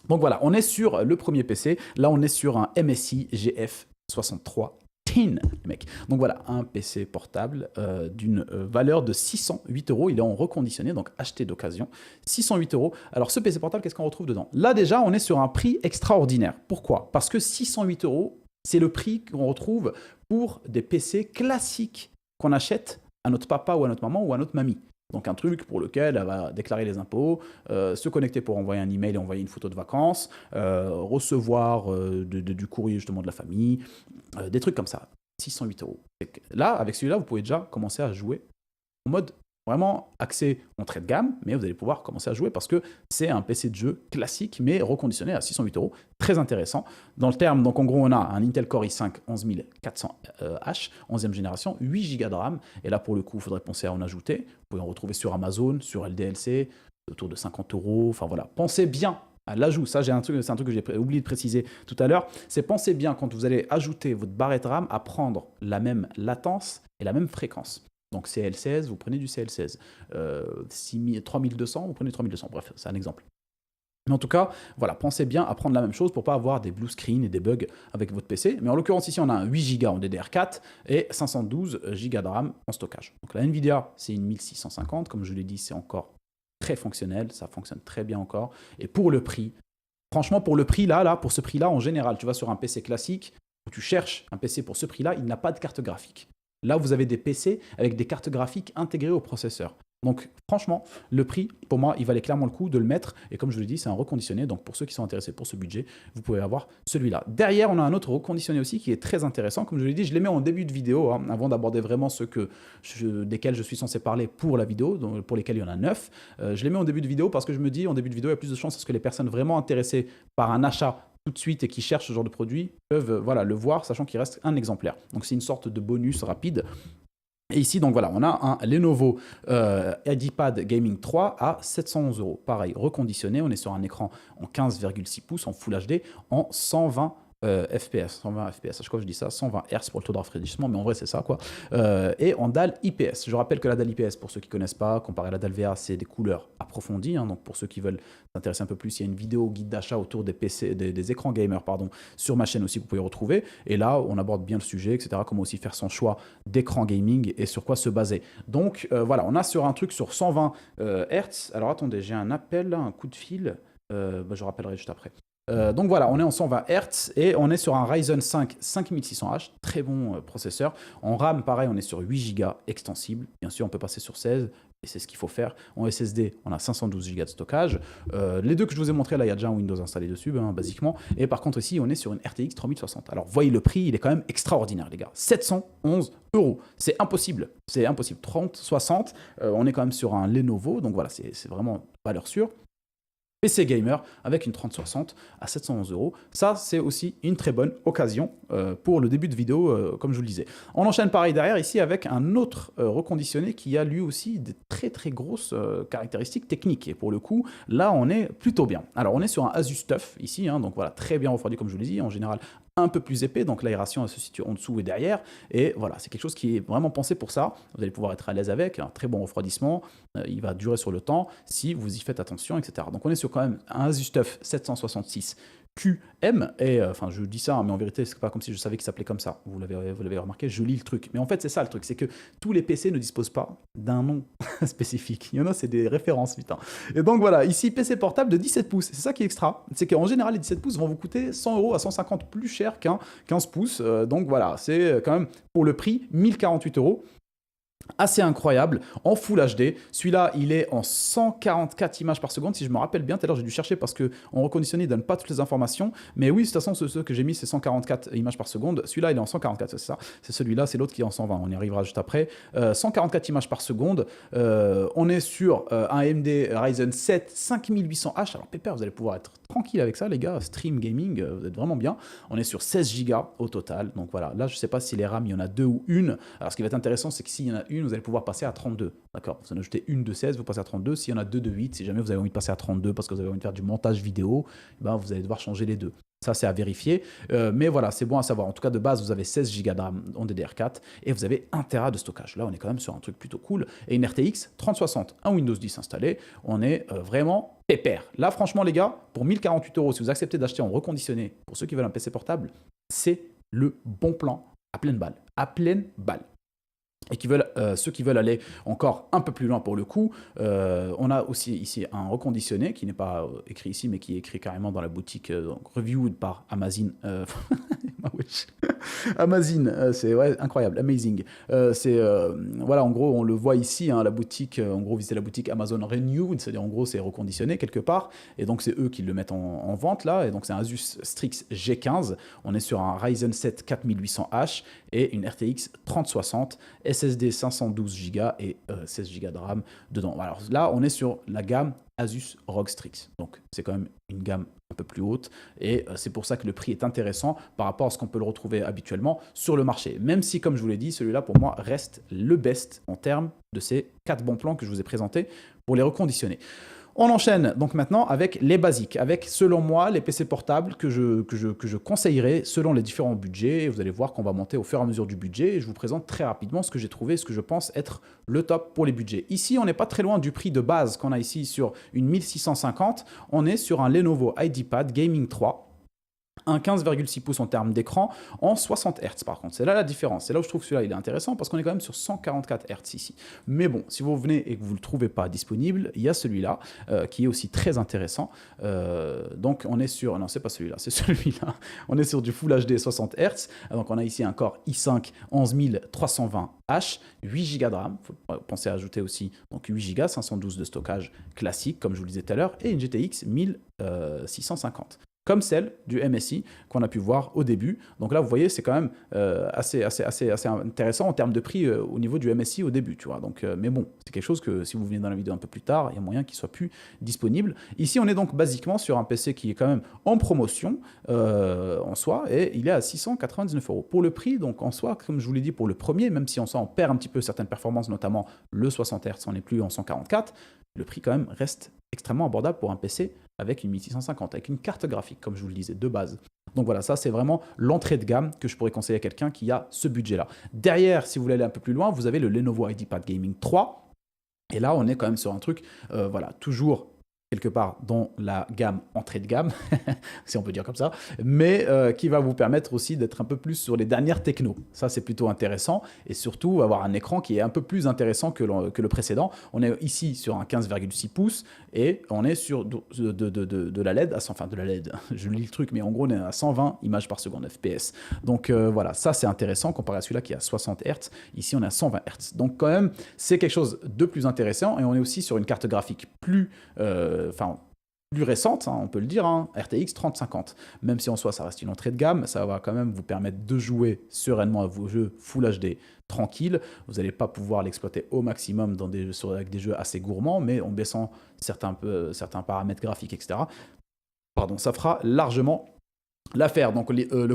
Speaker 1: Donc voilà, on est sur le premier PC. Là, on est sur un MSI GF 63 Tin, mec. Donc voilà, un PC portable d'une valeur de 608 €. Il est en reconditionné, donc acheté d'occasion. 608 €. Alors ce PC portable, qu'est-ce qu'on retrouve dedans? Là déjà, on est sur un prix extraordinaire. Pourquoi? Parce que 608 €, c'est le prix qu'on retrouve pour des PC classiques qu'on achète à notre papa ou à notre maman ou à notre mamie. Donc un truc pour lequel elle va déclarer les impôts, se connecter pour envoyer un email et envoyer une photo de vacances, recevoir du courrier justement de la famille, des trucs comme ça. 608 €. Là, avec celui-là, vous pouvez déjà commencer à jouer en mode vraiment axé entrée de gamme, mais vous allez pouvoir commencer à jouer parce que c'est un PC de jeu classique, mais reconditionné à 608 €. Très intéressant. Dans le terme, donc en gros, on a un Intel Core i5 11400H, 11e génération, 8 Go de RAM. Et là, pour le coup, il faudrait penser à en ajouter. Vous pouvez en retrouver sur Amazon, sur LDLC, autour de 50 €. Enfin voilà, pensez bien à l'ajout. Ça, c'est un truc que j'ai oublié de préciser tout à l'heure. C'est pensez bien quand vous allez ajouter votre barrette RAM à prendre la même latence et la même fréquence. Donc CL16, vous prenez du CL16. 3200, vous prenez 3200. Bref, c'est un exemple. Mais en tout cas, voilà, pensez bien à prendre la même chose pour ne pas avoir des blue screens et des bugs avec votre PC. Mais en l'occurrence, ici, on a un 8 Go en DDR4 et 512 Go de RAM en stockage. Donc la Nvidia, c'est une 1650. Comme je l'ai dit, c'est encore très fonctionnel. Ça fonctionne très bien encore. Et pour le prix, franchement, pour le prix là, pour ce prix-là, en général, tu vas sur un PC classique où tu cherches un PC pour ce prix-là, il n'a pas de carte graphique. Là, vous avez des PC avec des cartes graphiques intégrées au processeur. Donc franchement, le prix, pour moi, il valait clairement le coup de le mettre. Et comme je vous l'ai dit, c'est un reconditionné. Donc pour ceux qui sont intéressés pour ce budget, vous pouvez avoir celui-là. Derrière, on a un autre reconditionné aussi qui est très intéressant. Comme je vous l'ai dit, je les mets en début de vidéo, hein, avant d'aborder vraiment ceux desquels je suis censé parler pour la vidéo, donc pour lesquels il y en a 9. Je les mets en début de vidéo parce que je me dis, en début de vidéo, il y a plus de chances à ce que les personnes vraiment intéressées par un achat tout de suite et qui cherchent ce genre de produit peuvent le voir, sachant qu'il reste un exemplaire. Donc c'est une sorte de bonus rapide. Et ici, donc voilà, on a un Lenovo EdiPad Gaming 3 à 711 €. Pareil, reconditionné, on est sur un écran en 15,6 pouces en Full HD en 120 FPS, 120 FPS, je crois que je dis ça, 120 Hz pour le taux de rafraîchissement, mais en vrai c'est ça quoi. Et en dalle IPS. Je rappelle que la dalle IPS, pour ceux qui ne connaissent pas, comparé à la dalle VA, c'est des couleurs approfondies. Hein, donc pour ceux qui veulent s'intéresser un peu plus, il y a une vidéo guide d'achat autour des PC, des écrans gamers, pardon, sur ma chaîne aussi, vous pouvez retrouver. Et là, on aborde bien le sujet, etc. Comment aussi faire son choix d'écran gaming et sur quoi se baser. Donc voilà, on a sur un truc sur 120 Hz. Alors attendez, j'ai un appel, un coup de fil. Je rappellerai juste après. Donc voilà, on est en 120 Hz et on est sur un Ryzen 5 5600H, très bon processeur. En RAM, pareil, on est sur 8 Go extensible. Bien sûr, on peut passer sur 16 et c'est ce qu'il faut faire. En SSD, on a 512 Go de stockage. Les deux que je vous ai montrés, là, il y a déjà un Windows installé dessus, basiquement. Et par contre, ici, on est sur une RTX 3060. Alors, voyez le prix, il est quand même extraordinaire, les gars. 711 €. C'est impossible. C'est impossible. 3060, on est quand même sur un Lenovo. Donc voilà, c'est vraiment valeur sûre. PC gamer avec une 3060 à 711 €. Ça, c'est aussi une très bonne occasion pour le début de vidéo, comme je vous le disais. On enchaîne pareil derrière ici avec un autre reconditionné qui a lui aussi des très très grosses caractéristiques techniques. Et pour le coup, là, on est plutôt bien. Alors, on est sur un Asus TUF ici, hein, donc voilà, très bien refroidi comme je vous l'ai dit. En général, un peu plus épais, donc l'aération elle se situe en dessous et derrière, et voilà, c'est quelque chose qui est vraiment pensé pour ça. Vous allez pouvoir être à l'aise avec, un très bon refroidissement, il va durer sur le temps si vous y faites attention, etc. Donc on est sur quand même un Asus TUF 766 QM, et enfin je dis ça, mais en vérité c'est pas comme si je savais qu'il s'appelait comme ça, vous l'avez remarqué, je lis le truc, mais en fait c'est ça le truc, c'est que tous les PC ne disposent pas d'un nom spécifique, il y en a c'est des références, putain. Et donc voilà, ici PC portable de 17 pouces, c'est ça qui est extra, c'est qu'en général les 17 pouces vont vous coûter 100 € à 150 plus cher qu'un 15 pouces, donc voilà, c'est quand même pour le prix 1048 €. Assez incroyable, en Full HD. Celui-là, il est en 144 images par seconde. Si je me rappelle bien, tout à l'heure, j'ai dû chercher parce qu'en reconditionné, il ne donne pas toutes les informations. Mais oui, de toute façon, ceux que j'ai mis, c'est 144 images par seconde. Celui-là, il est en 144, c'est ça. C'est celui-là, c'est l'autre qui est en 120. On y arrivera juste après. 144 images par seconde. On est sur un AMD Ryzen 7 5800H. Alors, pépère, vous allez pouvoir être tranquille avec ça, les gars. Stream gaming, vous êtes vraiment bien. On est sur 16 Go au total. Donc voilà, là, je ne sais pas si les RAM, il y en a 2 ou une. Alors, ce qui va être intéressant, c'est que s'il y en a une, vous allez pouvoir passer à 32. D'accord? Vous en ajoutez une de 16, vous passez à 32. S'il y en a deux de 8, si jamais vous avez envie de passer à 32 parce que vous avez envie de faire du montage vidéo, ben, vous allez devoir changer les deux. Ça, c'est à vérifier. Mais voilà, c'est bon à savoir. En tout cas, de base, vous avez 16 Go de RAM en DDR4 et vous avez 1 Tera de stockage. Là, on est quand même sur un truc plutôt cool. Et une RTX 3060, un Windows 10 installé. On est vraiment pépère. Là, franchement, les gars, pour 1048 €, si vous acceptez d'acheter en reconditionné, pour ceux qui veulent un PC portable, c'est le bon plan à pleine balle. À pleine balle. Et ceux qui veulent aller encore un peu plus loin pour le coup, on a aussi ici un reconditionné qui n'est pas écrit ici, mais qui est écrit carrément dans la boutique, donc reviewed par Amazon. Amazon, c'est ouais, incroyable, amazing. Voilà, en gros, on le voit ici, hein, la boutique, en gros, visitez la boutique Amazon Renewed, c'est-à-dire en gros, c'est reconditionné quelque part, et donc c'est eux qui le mettent en vente là, et donc c'est un Asus Strix G15, on est sur un Ryzen 7 4800H et une RTX 3060, SSD 512 Go et 16 Go de RAM dedans. Alors là, on est sur la gamme Asus ROG Strix. Donc, c'est quand même une gamme un peu plus haute et c'est pour ça que le prix est intéressant par rapport à ce qu'on peut le retrouver habituellement sur le marché. Même si, comme je vous l'ai dit, celui-là, pour moi, reste le best en termes de ces 4 bons plans que je vous ai présentés pour les reconditionner. On enchaîne donc maintenant avec les basiques, avec selon moi les PC portables que je conseillerais selon les différents budgets. Et vous allez voir qu'on va monter au fur et à mesure du budget et je vous présente très rapidement ce que j'ai trouvé, ce que je pense être le top pour les budgets. Ici, on n'est pas très loin du prix de base qu'on a ici sur une 1650. On est sur un Lenovo IdeaPad Gaming 3. Un 15,6 pouces en termes d'écran en 60 Hz par contre. C'est là la différence. C'est là où je trouve que celui-là il est intéressant parce qu'on est quand même sur 144 Hz ici. Mais bon, si vous venez et que vous ne le trouvez pas disponible, il y a celui-là qui est aussi très intéressant. Donc on est sur... Non, c'est pas celui-là, c'est celui-là. On est sur du Full HD 60 Hz. Donc on a ici un Core i5 11320H, 8 Go de RAM. Il faut penser à ajouter aussi donc 8 Go, 512 de stockage classique comme je vous le disais tout à l'heure et une GTX 1650. Comme celle du MSI qu'on a pu voir au début. Donc là, vous voyez, c'est quand même assez intéressant en termes de prix au niveau du MSI au début, tu vois. Donc, mais bon, c'est quelque chose que si vous venez dans la vidéo un peu plus tard, il y a moyen qu'il soit plus disponible. Ici, on est donc basiquement sur un PC qui est quand même en promotion en soi et il est à 699 €. Pour le prix, donc en soi, comme je vous l'ai dit pour le premier, même si on perd un petit peu certaines performances, notamment le 60 Hz, on n'est plus en 144, le prix quand même reste extrêmement abordable pour un PC avec une 1650, avec une carte graphique, comme je vous le disais, de base. Donc voilà, ça c'est vraiment l'entrée de gamme que je pourrais conseiller à quelqu'un qui a ce budget-là. Derrière, si vous voulez aller un peu plus loin, vous avez le Lenovo IdeaPad Gaming 3. Et là, on est quand même sur un truc, voilà, toujours quelque part dans la gamme entrée de gamme, si on peut dire comme ça, mais qui va vous permettre aussi d'être un peu plus sur les dernières technos. Ça, c'est plutôt intéressant et surtout avoir un écran qui est un peu plus intéressant que le précédent. On est ici sur un 15,6 pouces et on est sur de la LED, enfin de la LED, je lis le truc, mais en gros, on est à 120 images par seconde FPS. Donc voilà, ça c'est intéressant comparé à celui-là qui est à 60 Hz. Ici, on est à 120 Hz. Donc quand même, c'est quelque chose de plus intéressant et on est aussi sur une carte graphique plus récente, hein, on peut le dire, hein, RTX 3050. Même si en soi ça reste une entrée de gamme, ça va quand même vous permettre de jouer sereinement à vos jeux Full HD tranquille. Vous n'allez pas pouvoir l'exploiter au maximum avec des jeux assez gourmands, mais en baissant certains paramètres graphiques, etc. Pardon, ça fera largement l'affaire. Donc le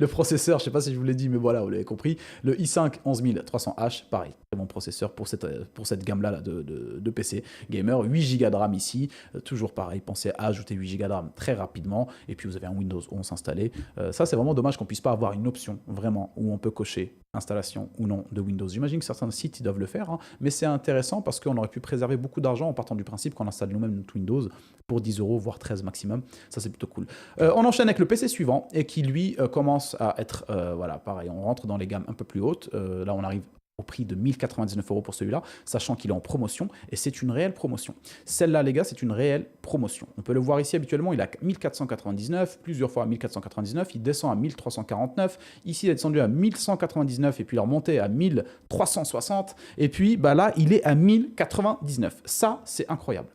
Speaker 1: processeur, je ne sais pas si je vous l'ai dit, mais voilà, vous l'avez compris. Le i5 11300H, pareil, très bon processeur pour cette gamme-là de PC gamer. 8 Go de RAM ici, toujours pareil, pensez à ajouter 8 Go de RAM très rapidement. Et puis vous avez un Windows 11 installé. Ça, c'est vraiment dommage qu'on ne puisse pas avoir une option vraiment où on peut cocher installation ou non de Windows. J'imagine que certains sites ils doivent le faire, hein, mais c'est intéressant parce qu'on aurait pu préserver beaucoup d'argent en partant du principe qu'on installe nous-mêmes notre Windows pour 10 €, voire 13 maximum. Ça, c'est plutôt cool. On enchaîne avec le PC suivant et qui, lui, commence à être, voilà, pareil, on rentre dans les gammes un peu plus hautes. Là, on arrive au prix de 1099 € pour celui-là, sachant qu'il est en promotion, et c'est une réelle promotion. Celle-là, les gars, c'est une réelle promotion. On peut le voir ici, habituellement, il est à 1499, plusieurs fois à 1499, il descend à 1349, ici, il est descendu à 1199, et puis il est remonté à 1360, et puis, bah là, il est à 1099. Ça, c'est incroyable.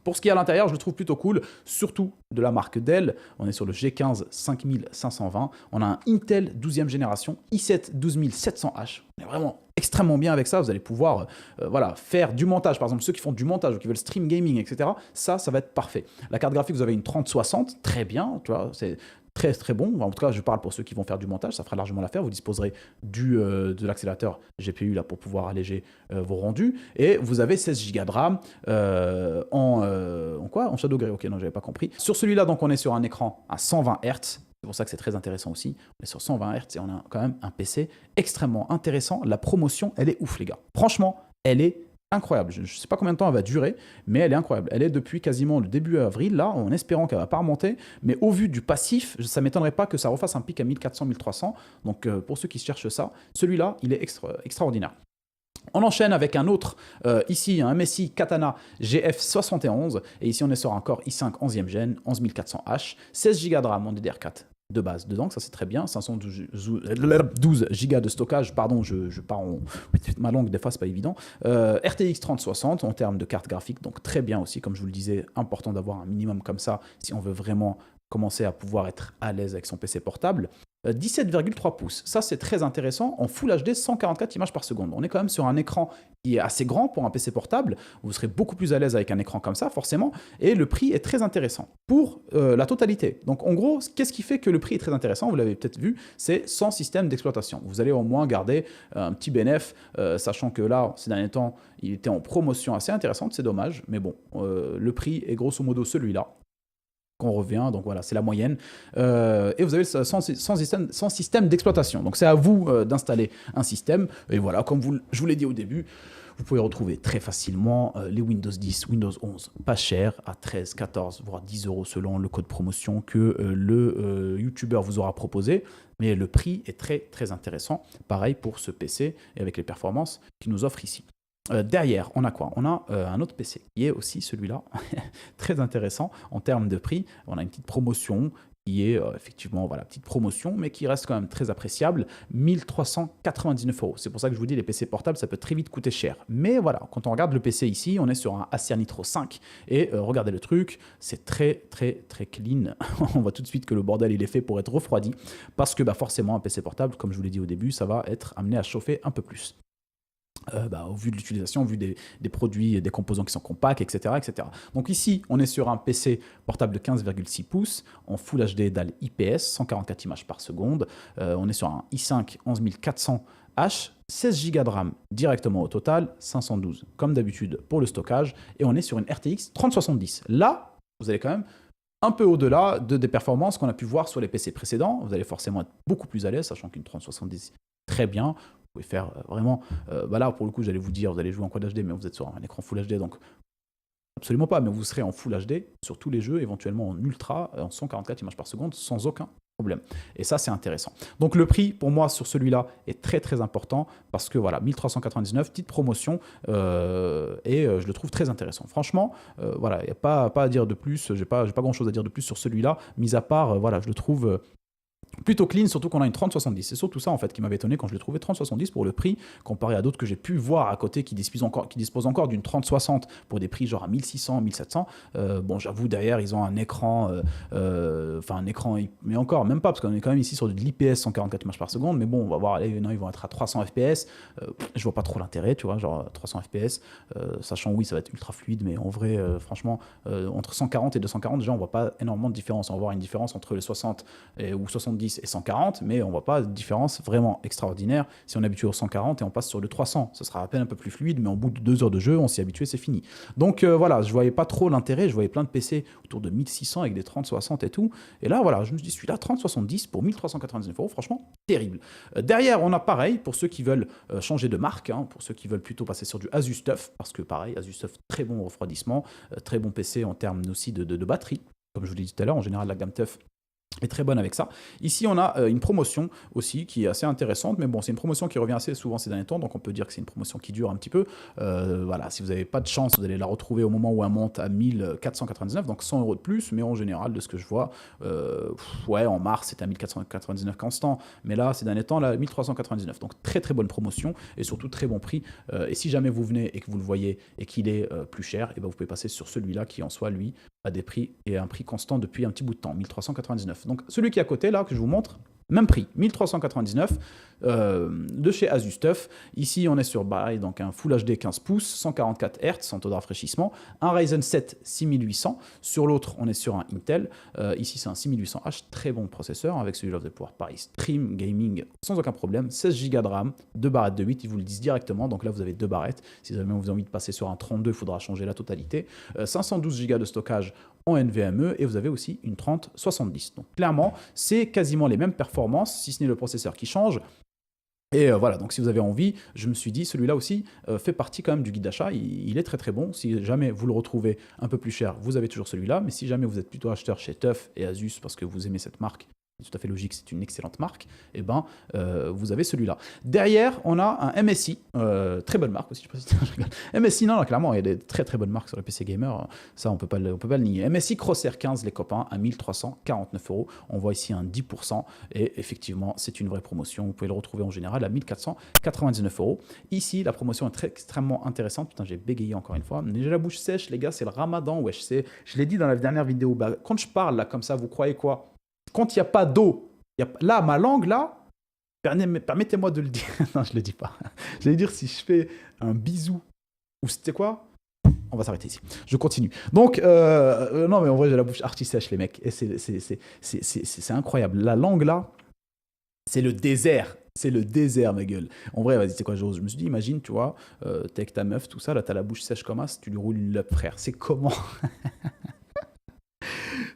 Speaker 1: Pour ce qui est à l'intérieur, je le trouve plutôt cool, surtout de la marque Dell. On est sur le G15 5520. On a un Intel 12e génération, i7 12700H. On est vraiment extrêmement bien avec ça. Vous allez pouvoir voilà, faire du montage. Par exemple, ceux qui font du montage ou qui veulent stream gaming, etc. Ça va être parfait. La carte graphique, vous avez une 3060, très bien. Tu vois, c'est très très bon. En tout cas, je parle pour ceux qui vont faire du montage, ça fera largement l'affaire. Vous disposerez de l'accélérateur GPU là, pour pouvoir alléger vos rendus. Et vous avez 16 Go de RAM en quoi? En Shadow Grey. Ok, non, j'avais pas compris. Sur celui-là, donc, on est sur un écran à 120 Hz. C'est pour ça que c'est très intéressant aussi. On est sur 120 Hz et on a quand même un PC extrêmement intéressant. La promotion, elle est ouf, les gars. Franchement, elle est incroyable. Je ne sais pas combien de temps elle va durer, mais elle est incroyable. Elle est depuis quasiment le début avril, là, en espérant qu'elle ne va pas remonter. Mais au vu du passif, ça ne m'étonnerait pas que ça refasse un pic à 1400-1300. Donc, pour ceux qui cherchent ça, celui-là, il est extraordinaire. On enchaîne avec un autre, ici un MSI Katana GF71, et ici on est sur un Core i5 11e gen, 11400H, 16 Go de RAM en DDR4 de base dedans, ça c'est très bien, 512 Go de stockage, pardon, je pars en... ma langue des fois c'est pas évident, RTX 3060 en termes de carte graphique, donc très bien aussi, comme je vous le disais, important d'avoir un minimum comme ça si on veut vraiment commencer à pouvoir être à l'aise avec son PC portable. 17,3 pouces, ça c'est très intéressant, en Full HD 144 images par seconde. On est quand même sur un écran qui est assez grand pour un PC portable, vous serez beaucoup plus à l'aise avec un écran comme ça forcément, et le prix est très intéressant pour la totalité. Donc en gros, qu'est-ce qui fait que le prix est très intéressant? Vous l'avez peut-être vu, c'est sans système d'exploitation. Vous allez au moins garder un petit bénéfice, sachant que là, ces derniers temps, il était en promotion assez intéressante, c'est dommage, mais bon, le prix est grosso modo celui-là. Qu'on revient, donc voilà, c'est la moyenne. Et vous avez sans système d'exploitation. Donc c'est à vous d'installer un système. Et voilà, comme je vous l'ai dit au début, vous pouvez retrouver très facilement les Windows 10, Windows 11, pas cher, à 13, 14, voire 10 € selon le code promotion que le YouTuber vous aura proposé. Mais le prix est très très intéressant. Pareil pour ce PC et avec les performances qu'il nous offre ici. Derrière, on a quoi? On a un autre PC qui est aussi celui-là, très intéressant en termes de prix. On a une petite promotion qui est effectivement, voilà, petite promotion, mais qui reste quand même très appréciable, 1399 €. C'est pour ça que je vous dis, les PC portables, ça peut très vite coûter cher. Mais voilà, quand on regarde le PC ici, on est sur un Acer Nitro 5, et regardez le truc, c'est très très très clean. On voit tout de suite que le bordel, il est fait pour être refroidi, parce que bah, forcément, un PC portable, comme je vous l'ai dit au début, ça va être amené à chauffer un peu plus. Au vu de l'utilisation, au vu des produits, des composants qui sont compacts, etc., etc. Donc ici, on est sur un PC portable de 15,6 pouces, en Full HD DAL IPS, 144 images par seconde. On est sur un i5 11400H, 16 Go de RAM directement au total, 512 comme d'habitude pour le stockage, et on est sur une RTX 3070. Là, vous allez quand même un peu au-delà des performances qu'on a pu voir sur les PC précédents. Vous allez forcément être beaucoup plus à l'aise, sachant qu'une 3070, très bien. Vous pouvez faire vraiment... là, pour le coup, j'allais vous dire, vous allez jouer en Quad HD, mais vous êtes sur un écran Full HD, donc absolument pas. Mais vous serez en Full HD sur tous les jeux, éventuellement en Ultra, en 144 images par seconde, sans aucun problème. Et ça, c'est intéressant. Donc le prix, pour moi, sur celui-là, est très, très important, parce que voilà, 1399, petite promotion, et je le trouve très intéressant. Franchement, voilà, il n'y a pas à dire de plus, j'ai pas grand-chose à dire de plus sur celui-là, mis à part, voilà, je le trouve... plutôt clean, surtout qu'on a une 3070. C'est surtout ça en fait qui m'avait étonné quand je l'ai trouvé 3070 pour le prix, comparé à d'autres que j'ai pu voir à côté qui disposent encore d'une 3060 pour des prix genre à 1600, 1700. Bon, j'avoue, derrière, ils ont un écran, un écran, mais encore, même pas, parce qu'on est quand même ici sur de l'IPS 144 images par seconde, mais bon, on va voir, allez, non, ils vont être à 300 FPS. Je vois pas trop l'intérêt, tu vois, genre 300 FPS, sachant oui, ça va être ultra fluide, mais en vrai, franchement, entre 140 et 240, déjà, on voit pas énormément de différence. On va voir une différence entre les 60 ou 70 et 140, mais on voit pas de différence vraiment extraordinaire si on est habitué au 140 et on passe sur le 300. Ce sera à peine un peu plus fluide, mais au bout de 2 heures de jeu, on s'y est habitué, c'est fini. Donc voilà, je voyais pas trop l'intérêt, je voyais plein de PC autour de 1600 avec des 3060 et tout, et là voilà, je me suis dit, celui-là, 3070 pour 1399 €, franchement, terrible. Derrière, on a pareil, pour ceux qui veulent changer de marque, hein, pour ceux qui veulent plutôt passer sur du Asus TUF, parce que pareil, Asus TUF, très bon refroidissement, très bon PC en termes aussi de batterie. Comme je vous l'ai dit tout à l'heure, en général, la gamme TUF, est très bonne avec ça. Ici, on a une promotion aussi qui est assez intéressante, mais bon, c'est une promotion qui revient assez souvent ces derniers temps, donc on peut dire que c'est une promotion qui dure un petit peu. Voilà, si vous n'avez pas de chance, vous allez la retrouver au moment où elle monte à 1499, donc 100 € de plus, mais en général, de ce que je vois, ouais, en mars, c'était à 1499 constant, mais là, ces derniers temps, là, 1399, donc très très bonne promotion, et surtout très bon prix. Et si jamais vous venez et que vous le voyez et qu'il est plus cher, et ben vous pouvez passer sur celui-là qui en soit, lui, à des prix et un prix constant depuis un petit bout de temps, 1399. Donc celui qui est à côté, là, que je vous montre, même prix, 1399 de chez Asus TUF. Ici, on est sur donc un Full HD 15 pouces, 144 Hz, sans taux de rafraîchissement, un Ryzen 7 6800. Sur l'autre, on est sur un Intel. Ici, c'est un 6800H, très bon processeur. Avec celui-là, vous allez pouvoir pareil, stream, gaming, sans aucun problème. 16 Go de RAM, 2 barrettes de 8, ils vous le disent directement. Donc là, vous avez 2 barrettes. Si vous avez envie de passer sur un 32, il faudra changer la totalité. 512 Go de stockage en NVMe et vous avez aussi une 3070. Donc clairement, c'est quasiment les mêmes performances, si ce n'est le processeur qui change. Et voilà, donc si vous avez envie, je me suis dit, celui-là aussi fait partie quand même du guide d'achat, il est très très bon. Si jamais vous le retrouvez un peu plus cher, vous avez toujours celui-là, mais si jamais vous êtes plutôt acheteur chez TUF et Asus parce que vous aimez cette marque, c'est tout à fait logique, c'est une excellente marque, et ben vous avez celui-là. Derrière, on a un MSI, très bonne marque aussi, je sais pas si je rigole. MSI, non, clairement, il y a des très très bonnes marques sur le PC Gamer, ça on peut pas le nier. MSI Crosshair 15, les copains, à 1349 €. On voit ici un 10%, et effectivement, c'est une vraie promotion. Vous pouvez le retrouver en général à 1499 €. Ici, la promotion est extrêmement intéressante. Putain, j'ai bégayé encore une fois. J'ai la bouche sèche, les gars, c'est le ramadan, wesh. Je l'ai dit dans la dernière vidéo, bah, quand je parle là comme ça, vous croyez quoi? Quand il n'y a pas d'eau, là, ma langue, là, permettez-moi de le dire. Non, je ne le dis pas. J'allais dire si je fais un bisou, ou c'était quoi? On va s'arrêter ici. Je continue. Donc, non, mais en vrai, j'ai la bouche archi-sèche, les mecs. Et c'est incroyable. La langue, là, c'est le désert. C'est le désert, ma gueule. En vrai, vas-y, c'est quoi, je me suis dit, imagine, tu vois, t'es avec ta meuf, tout ça, là, t'as la bouche sèche comme as, tu lui roules une up, frère. C'est comment?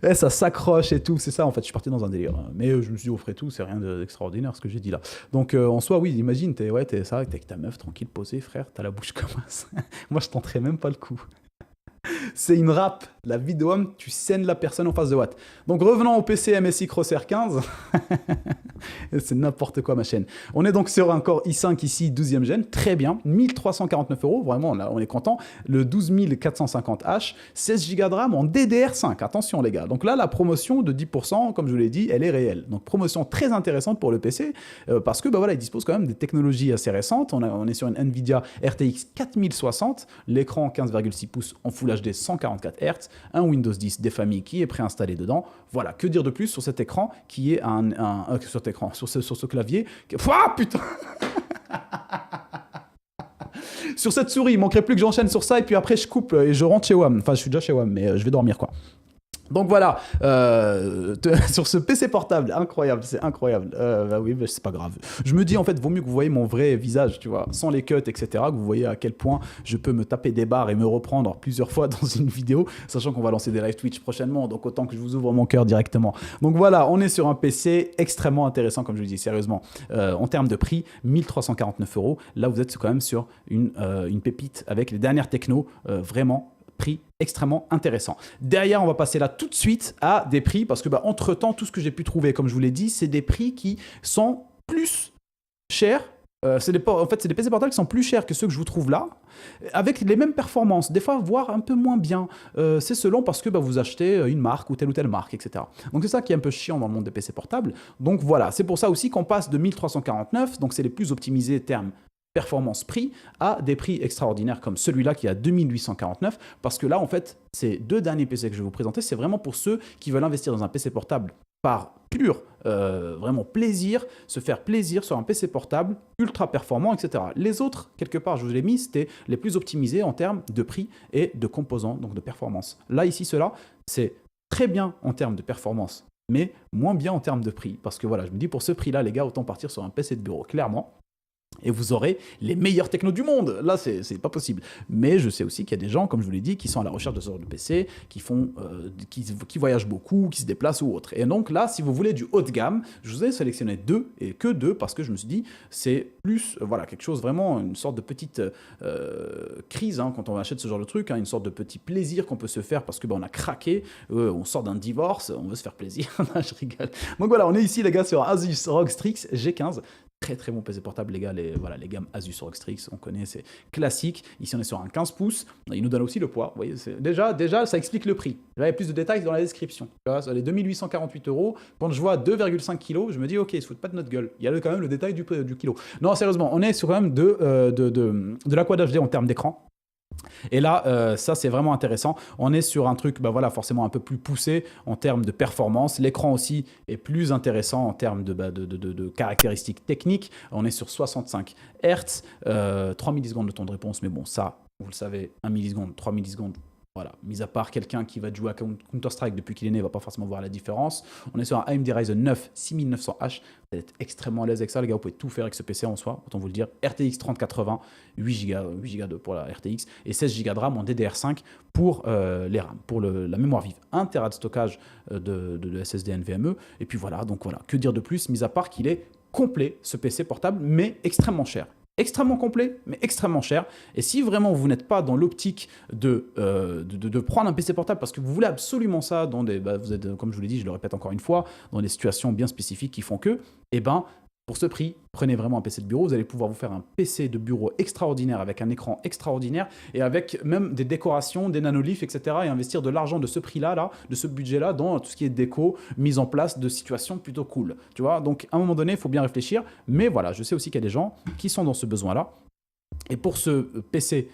Speaker 1: Et ça s'accroche et tout, c'est ça en fait, je suis parti dans un délire. Mais je me suis dit, offrez tout, c'est rien d'extraordinaire ce que j'ai dit là. Donc en soi, oui, imagine, t'es ça, t'es avec ta meuf, tranquille, posée, frère, t'as la bouche comme ça. Moi, je tenterais même pas le coup. C'est une rap. La vidéo homme, tu scènes la personne en face de Watt. Donc revenons au PC MSI Crosshair 15. C'est n'importe quoi ma chaîne. On est donc sur un Core i5 ici, 12e gen. Très bien. 1349 €. Vraiment, là, on est content. Le 12450H. 16 Go de RAM en DDR5. Attention les gars. Donc là, la promotion de 10%, comme je vous l'ai dit, elle est réelle. Donc promotion très intéressante pour le PC. Parce que bah, voilà, il dispose quand même des technologies assez récentes. On est sur une Nvidia RTX 4060. L'écran 15,6 pouces en Full HD 144 Hz, un Windows 10 des familles qui est préinstallé dedans. Voilà, que dire de plus sur cet écran qui est sur ce clavier. Ah putain. Sur cette souris, il manquerait plus que j'enchaîne sur ça et puis après je coupe et je rentre chez WAM. Enfin, je suis déjà chez WAM, mais je vais dormir quoi. Donc voilà, sur ce PC portable, incroyable, c'est incroyable. Bah oui, bah c'est pas grave. Je me dis en fait, vaut mieux que vous voyez mon vrai visage, tu vois, sans les cuts, etc. Que vous voyez à quel point je peux me taper des barres et me reprendre plusieurs fois dans une vidéo, sachant qu'on va lancer des live Twitch prochainement, donc autant que je vous ouvre mon cœur directement. Donc voilà, on est sur un PC extrêmement intéressant, comme je le dis, sérieusement. En termes de prix, 1349 €. Là, vous êtes quand même sur une pépite avec les dernières techno, vraiment prix extrêmement intéressant. Derrière, on va passer là tout de suite à des prix, parce que bah, entre-temps, tout ce que j'ai pu trouver, comme je vous l'ai dit, c'est des prix qui sont plus chers. En fait, c'est des PC portables qui sont plus chers que ceux que je vous trouve là, avec les mêmes performances, des fois voire un peu moins bien. C'est selon parce que bah, vous achetez une marque ou telle marque, etc. Donc c'est ça qui est un peu chiant dans le monde des PC portables. Donc voilà, c'est pour ça aussi qu'on passe de 1349, donc c'est les plus optimisés termes performance-prix, à des prix extraordinaires comme celui-là qui est à 2849, parce que là, en fait, ces deux derniers PC que je vais vous présenter, c'est vraiment pour ceux qui veulent investir dans un PC portable par pur, vraiment plaisir, se faire plaisir sur un PC portable ultra performant, etc. Les autres, quelque part, je vous l'ai mis, c'était les plus optimisés en termes de prix et de composants, donc de performance. Là, ici, cela, c'est très bien en termes de performance, mais moins bien en termes de prix, parce que voilà, je me dis, pour ce prix-là, les gars, autant partir sur un PC de bureau, clairement. et vous aurez les meilleurs technos du monde. Là, c'est pas possible. Mais je sais aussi qu'il y a des gens, comme je vous l'ai dit, qui sont à la recherche de ce genre de PC, qui voyagent beaucoup, qui se déplacent ou autre. Et donc là, si vous voulez du haut de gamme, je vous ai sélectionné deux, et que deux, parce que je me suis dit, c'est plus, voilà, quelque chose vraiment, une sorte de petite crise, hein, quand on achète ce genre de truc, hein, une sorte de petit plaisir qu'on peut se faire parce que on a craqué, on sort d'un divorce, on veut se faire plaisir. Je rigole. Donc voilà, on est ici, les gars, sur Asus ROG Strix G15. Très très bon PC portable, les gars, voilà, les gammes Asus ROG Strix, on connaît, c'est classique. Ici on est sur un 15 pouces, il nous donne aussi le poids, vous voyez, déjà ça explique le prix. Là, il y a plus de détails dans la description. Tu vois, les 2848 €, quand je vois 2,5 kg, je me dis ok, ils se foutent pas de notre gueule, il y a quand même le détail du kilo. Non, sérieusement, on est sur quand même de la Quad HD en termes d'écran. Et là, ça c'est vraiment intéressant. On est sur un truc, voilà, forcément un peu plus poussé en termes de performance. L'écran aussi est plus intéressant en termes de caractéristiques techniques. On est sur 65 Hz, 3 millisecondes de temps de réponse, mais bon, ça, vous le savez, 1 milliseconde, 3 millisecondes. Voilà, mis à part quelqu'un qui va jouer à Counter-Strike depuis qu'il est né, il ne va pas forcément voir la différence. On est sur un AMD Ryzen 9 6900H. Vous allez être extrêmement à l'aise avec ça, les gars. Vous pouvez tout faire avec ce PC en soi, autant vous le dire. RTX 3080, 8 Go pour la RTX et 16 Go de RAM en DDR5 pour les RAM, pour la mémoire vive. 1 Tera de stockage de SSD NVMe. Et puis voilà, donc voilà, que dire de plus, mis à part qu'il est complet, ce PC portable, mais extrêmement cher. Extrêmement complet, mais extrêmement cher. Et si vraiment vous n'êtes pas dans l'optique de prendre un PC portable parce que vous voulez absolument ça, dans vous êtes, comme je vous l'ai dit, je le répète encore une fois, dans des situations bien spécifiques qui font que, eh ben, pour ce prix, prenez vraiment un PC de bureau, vous allez pouvoir vous faire un PC de bureau extraordinaire avec un écran extraordinaire et avec même des décorations, des nanoliths, etc. et investir de l'argent de ce prix-là, de ce budget-là, dans tout ce qui est déco, mise en place de situations plutôt cool. Tu vois, donc à un moment donné, il faut bien réfléchir. Mais voilà, je sais aussi qu'il y a des gens qui sont dans ce besoin-là. Et pour ce PC,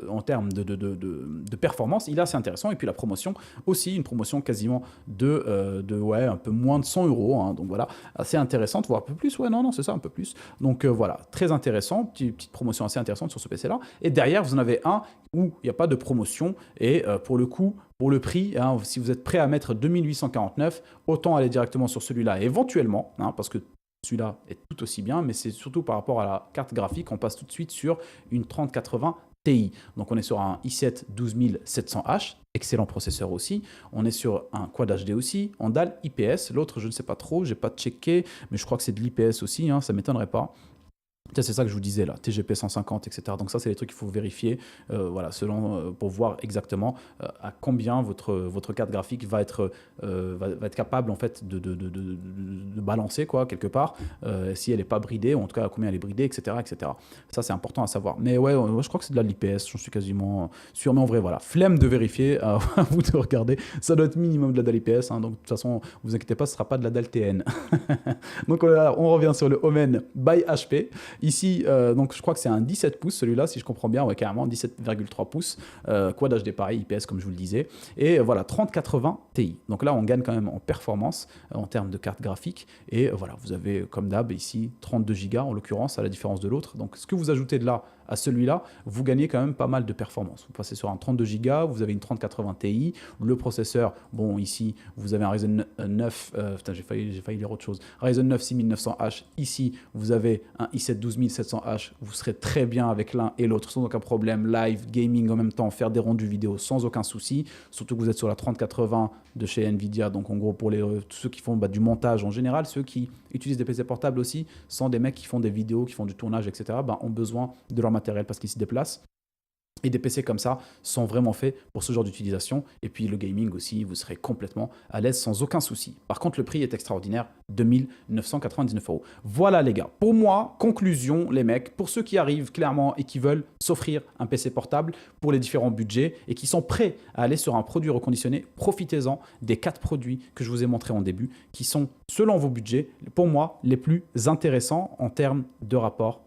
Speaker 1: en termes de performance, il est assez intéressant. Et puis la promotion aussi, une promotion quasiment ouais, un peu moins de 100 €. Hein, donc voilà, assez intéressante, voire un peu plus. Ouais, non, c'est ça, un peu plus. Donc voilà, très intéressant. Petite promotion assez intéressante sur ce PC-là. Et derrière, vous en avez un où il n'y a pas de promotion. Et pour le coup, pour le prix, hein, si vous êtes prêt à mettre 2849, autant aller directement sur celui-là éventuellement, hein, parce que celui-là est tout aussi bien, mais c'est surtout par rapport à la carte graphique. On passe tout de suite sur une 3080 Ti. Donc on est sur un i7 12700H, excellent processeur aussi. On est sur un Quad HD aussi, en dalle IPS. L'autre, je ne sais pas trop, je n'ai pas checké, mais je crois que c'est de l'IPS aussi, hein, ça ne m'étonnerait pas. C'est ça que je vous disais là, TGP 150, etc. Donc ça, c'est les trucs qu'il faut vérifier, voilà, pour voir exactement à combien votre carte graphique va être capable en fait de balancer quoi quelque part, si elle n'est pas bridée, ou en tout cas à combien elle est bridée, etc., etc. Ça, c'est important à savoir. Mais ouais, je crois que c'est de la l'IPS, j'en suis quasiment sûr. Mais en vrai, voilà, flemme de vérifier, à vous de regarder. Ça doit être minimum de la dalle IPS, hein, donc de toute façon, vous inquiétez pas, ce ne sera pas de la dalle TN. Donc on revient sur le Omen by HP. Ici, donc je crois que c'est un 17 pouces celui-là, si je comprends bien, ouais, carrément 17,3 pouces, Quad HD pareil, IPS comme je vous le disais, et voilà, 3080 Ti. Donc là, on gagne quand même en performance en termes de carte graphique, et voilà, vous avez comme d'hab ici 32 Go en l'occurrence, à la différence de l'autre. Donc ce que vous ajoutez de là à celui-là, vous gagnez quand même pas mal de performance. Vous passez sur un 32 Go, vous avez une 3080 Ti, le processeur, bon ici, vous avez un Ryzen 9, putain j'ai failli lire autre chose, Ryzen 9 6900H, ici vous avez un i7 12700H, vous serez très bien avec l'un et l'autre sans aucun problème, live, gaming en même temps, faire des rendus vidéo sans aucun souci, surtout que vous êtes sur la 3080 de chez Nvidia, donc en gros pour tous ceux qui font du montage en général, ceux qui utilisent des PC portables aussi, sans des mecs qui font des vidéos, qui font du tournage, etc., ont besoin de leur matériel parce qu'ils se déplacent. Et des PC comme ça sont vraiment faits pour ce genre d'utilisation. Et puis le gaming aussi, vous serez complètement à l'aise sans aucun souci. Par contre, le prix est extraordinaire, 2999 €. Voilà les gars. Pour moi, conclusion les mecs, pour ceux qui arrivent clairement et qui veulent s'offrir un PC portable pour les différents budgets et qui sont prêts à aller sur un produit reconditionné, profitez-en des 4 produits que je vous ai montrés en début, qui sont, selon vos budgets, pour moi, les plus intéressants en termes de rapport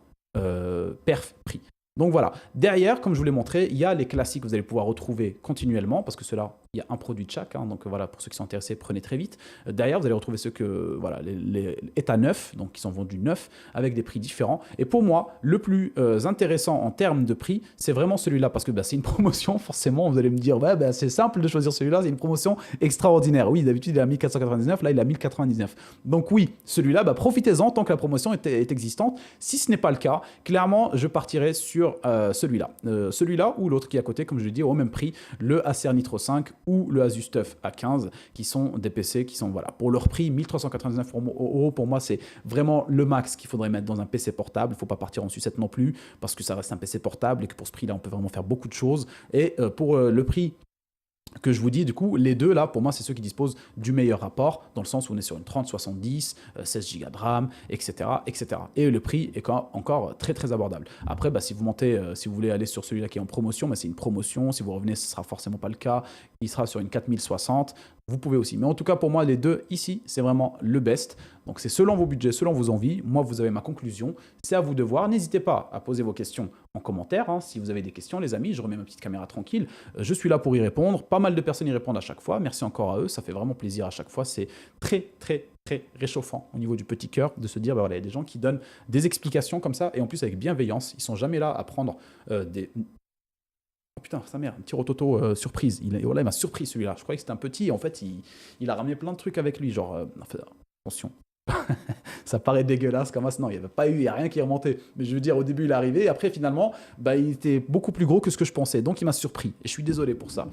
Speaker 1: perf-prix. Donc voilà, derrière, comme je vous l'ai montré, il y a les classiques que vous allez pouvoir retrouver continuellement, parce que ceux-là, il y a un produit de chaque, hein, donc voilà, pour ceux qui sont intéressés, prenez très vite. Derrière, vous allez retrouver ceux que, voilà, les états neufs, donc qui sont vendus neufs, avec des prix différents. Et pour moi, le plus intéressant en termes de prix, c'est vraiment celui-là, parce que bah, c'est une promotion, forcément, vous allez me dire, ouais, bah, c'est simple de choisir celui-là, c'est une promotion extraordinaire. Oui, d'habitude, il est à 1499, là, il est à 1099. Donc oui, celui-là, bah, profitez-en tant que la promotion est existante. Si ce n'est pas le cas, clairement, je partirai sur celui-là. Celui-là ou l'autre qui est à côté, comme je l'ai dit, au même prix, le Acer Nitro 5 ou le Asus TUF A15, qui sont des PC qui sont, voilà, pour leur prix, 1399 € pour moi, c'est vraiment le max qu'il faudrait mettre dans un PC portable. Il ne faut pas partir en sucette non plus, parce que ça reste un PC portable et que pour ce prix-là, on peut vraiment faire beaucoup de choses. Et pour le prix que je vous dis, du coup, les deux là, pour moi, c'est ceux qui disposent du meilleur rapport, dans le sens où on est sur une 3070, 16 Go de RAM, etc., etc. Et le prix est encore très très abordable. Après, bah, si vous montez, si vous voulez aller sur celui-là qui est en promotion, bah, c'est une promotion. Si vous revenez, ce ne sera forcément pas le cas. Il sera sur une 4060. Vous pouvez aussi. Mais en tout cas, pour moi, les deux ici, c'est vraiment le best. Donc, c'est selon vos budgets, selon vos envies. Moi, vous avez ma conclusion. C'est à vous de voir. N'hésitez pas à poser vos questions en commentaire. Hein. Si vous avez des questions, les amis, je remets ma petite caméra tranquille. Je suis là pour y répondre. Pas mal de personnes y répondent à chaque fois. Merci encore à eux. Ça fait vraiment plaisir à chaque fois. C'est très, très, très réchauffant au niveau du petit cœur de se dire, bah voilà, il y a des gens qui donnent des explications comme ça. Et en plus, avec bienveillance. Ils sont jamais là à prendre des... Oh putain, sa mère, un petit rototo surprise. Voilà, il m'a surpris celui-là. Je croyais que c'était un petit. En fait, il a ramené plein de trucs avec lui. Genre, attention. Ça paraît dégueulasse comme ça. Non, il n'y a rien qui est remonté. Mais je veux dire, au début, il est arrivé. Et après, finalement, bah, il était beaucoup plus gros que ce que je pensais. Donc, il m'a surpris. Et je suis désolé pour ça.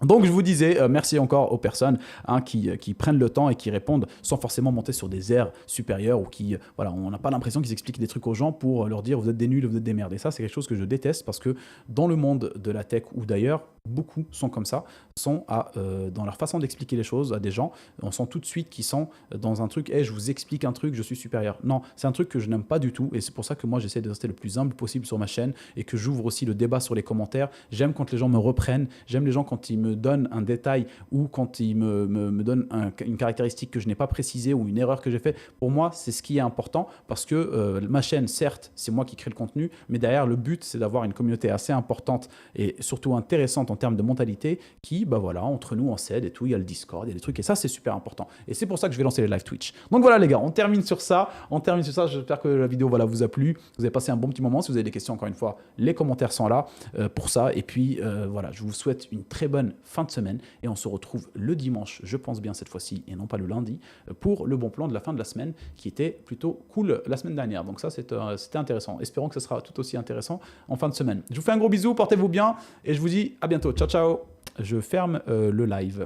Speaker 1: Donc je vous disais, merci encore aux personnes qui prennent le temps et qui répondent sans forcément monter sur des airs supérieurs ou qui, voilà, on n'a pas l'impression qu'ils expliquent des trucs aux gens pour leur dire vous êtes des nuls, vous êtes des merdes. Et ça, c'est quelque chose que je déteste parce que dans le monde de la tech ou d'ailleurs, beaucoup sont comme ça, sont dans leur façon d'expliquer les choses à des gens, on sent tout de suite qu'ils sont dans un truc, hey, je vous explique un truc, je suis supérieur. Non, c'est un truc que je n'aime pas du tout et c'est pour ça que moi j'essaie de rester le plus humble possible sur ma chaîne et que j'ouvre aussi le débat sur les commentaires. J'aime quand les gens me reprennent, j'aime les gens quand ils me donnent un détail ou quand ils me donnent une caractéristique que je n'ai pas précisée ou une erreur que j'ai faite. Pour moi, c'est ce qui est important parce que ma chaîne, certes, c'est moi qui crée le contenu, mais derrière, le but, c'est d'avoir une communauté assez importante et surtout intéressante en termes de mentalité qui, bah voilà, entre nous, on s'aide et tout, il y a le Discord, il y a des trucs et ça, c'est super important. Et c'est pour ça que je vais lancer les live Twitch. Donc voilà les gars, on termine sur ça. J'espère que la vidéo voilà, vous a plu. Vous avez passé un bon petit moment. Si vous avez des questions, encore une fois, les commentaires sont là pour ça. Et puis voilà, je vous souhaite une très bonne fin de semaine et on se retrouve le dimanche, je pense bien cette fois-ci, et non pas le lundi, pour le bon plan de la fin de la semaine qui était plutôt cool la semaine dernière. Donc ça, c'était intéressant. Espérons que ce sera tout aussi intéressant en fin de semaine. Je vous fais un gros bisou, portez-vous bien et je vous dis à bientôt. Ciao, ciao. Je ferme le live.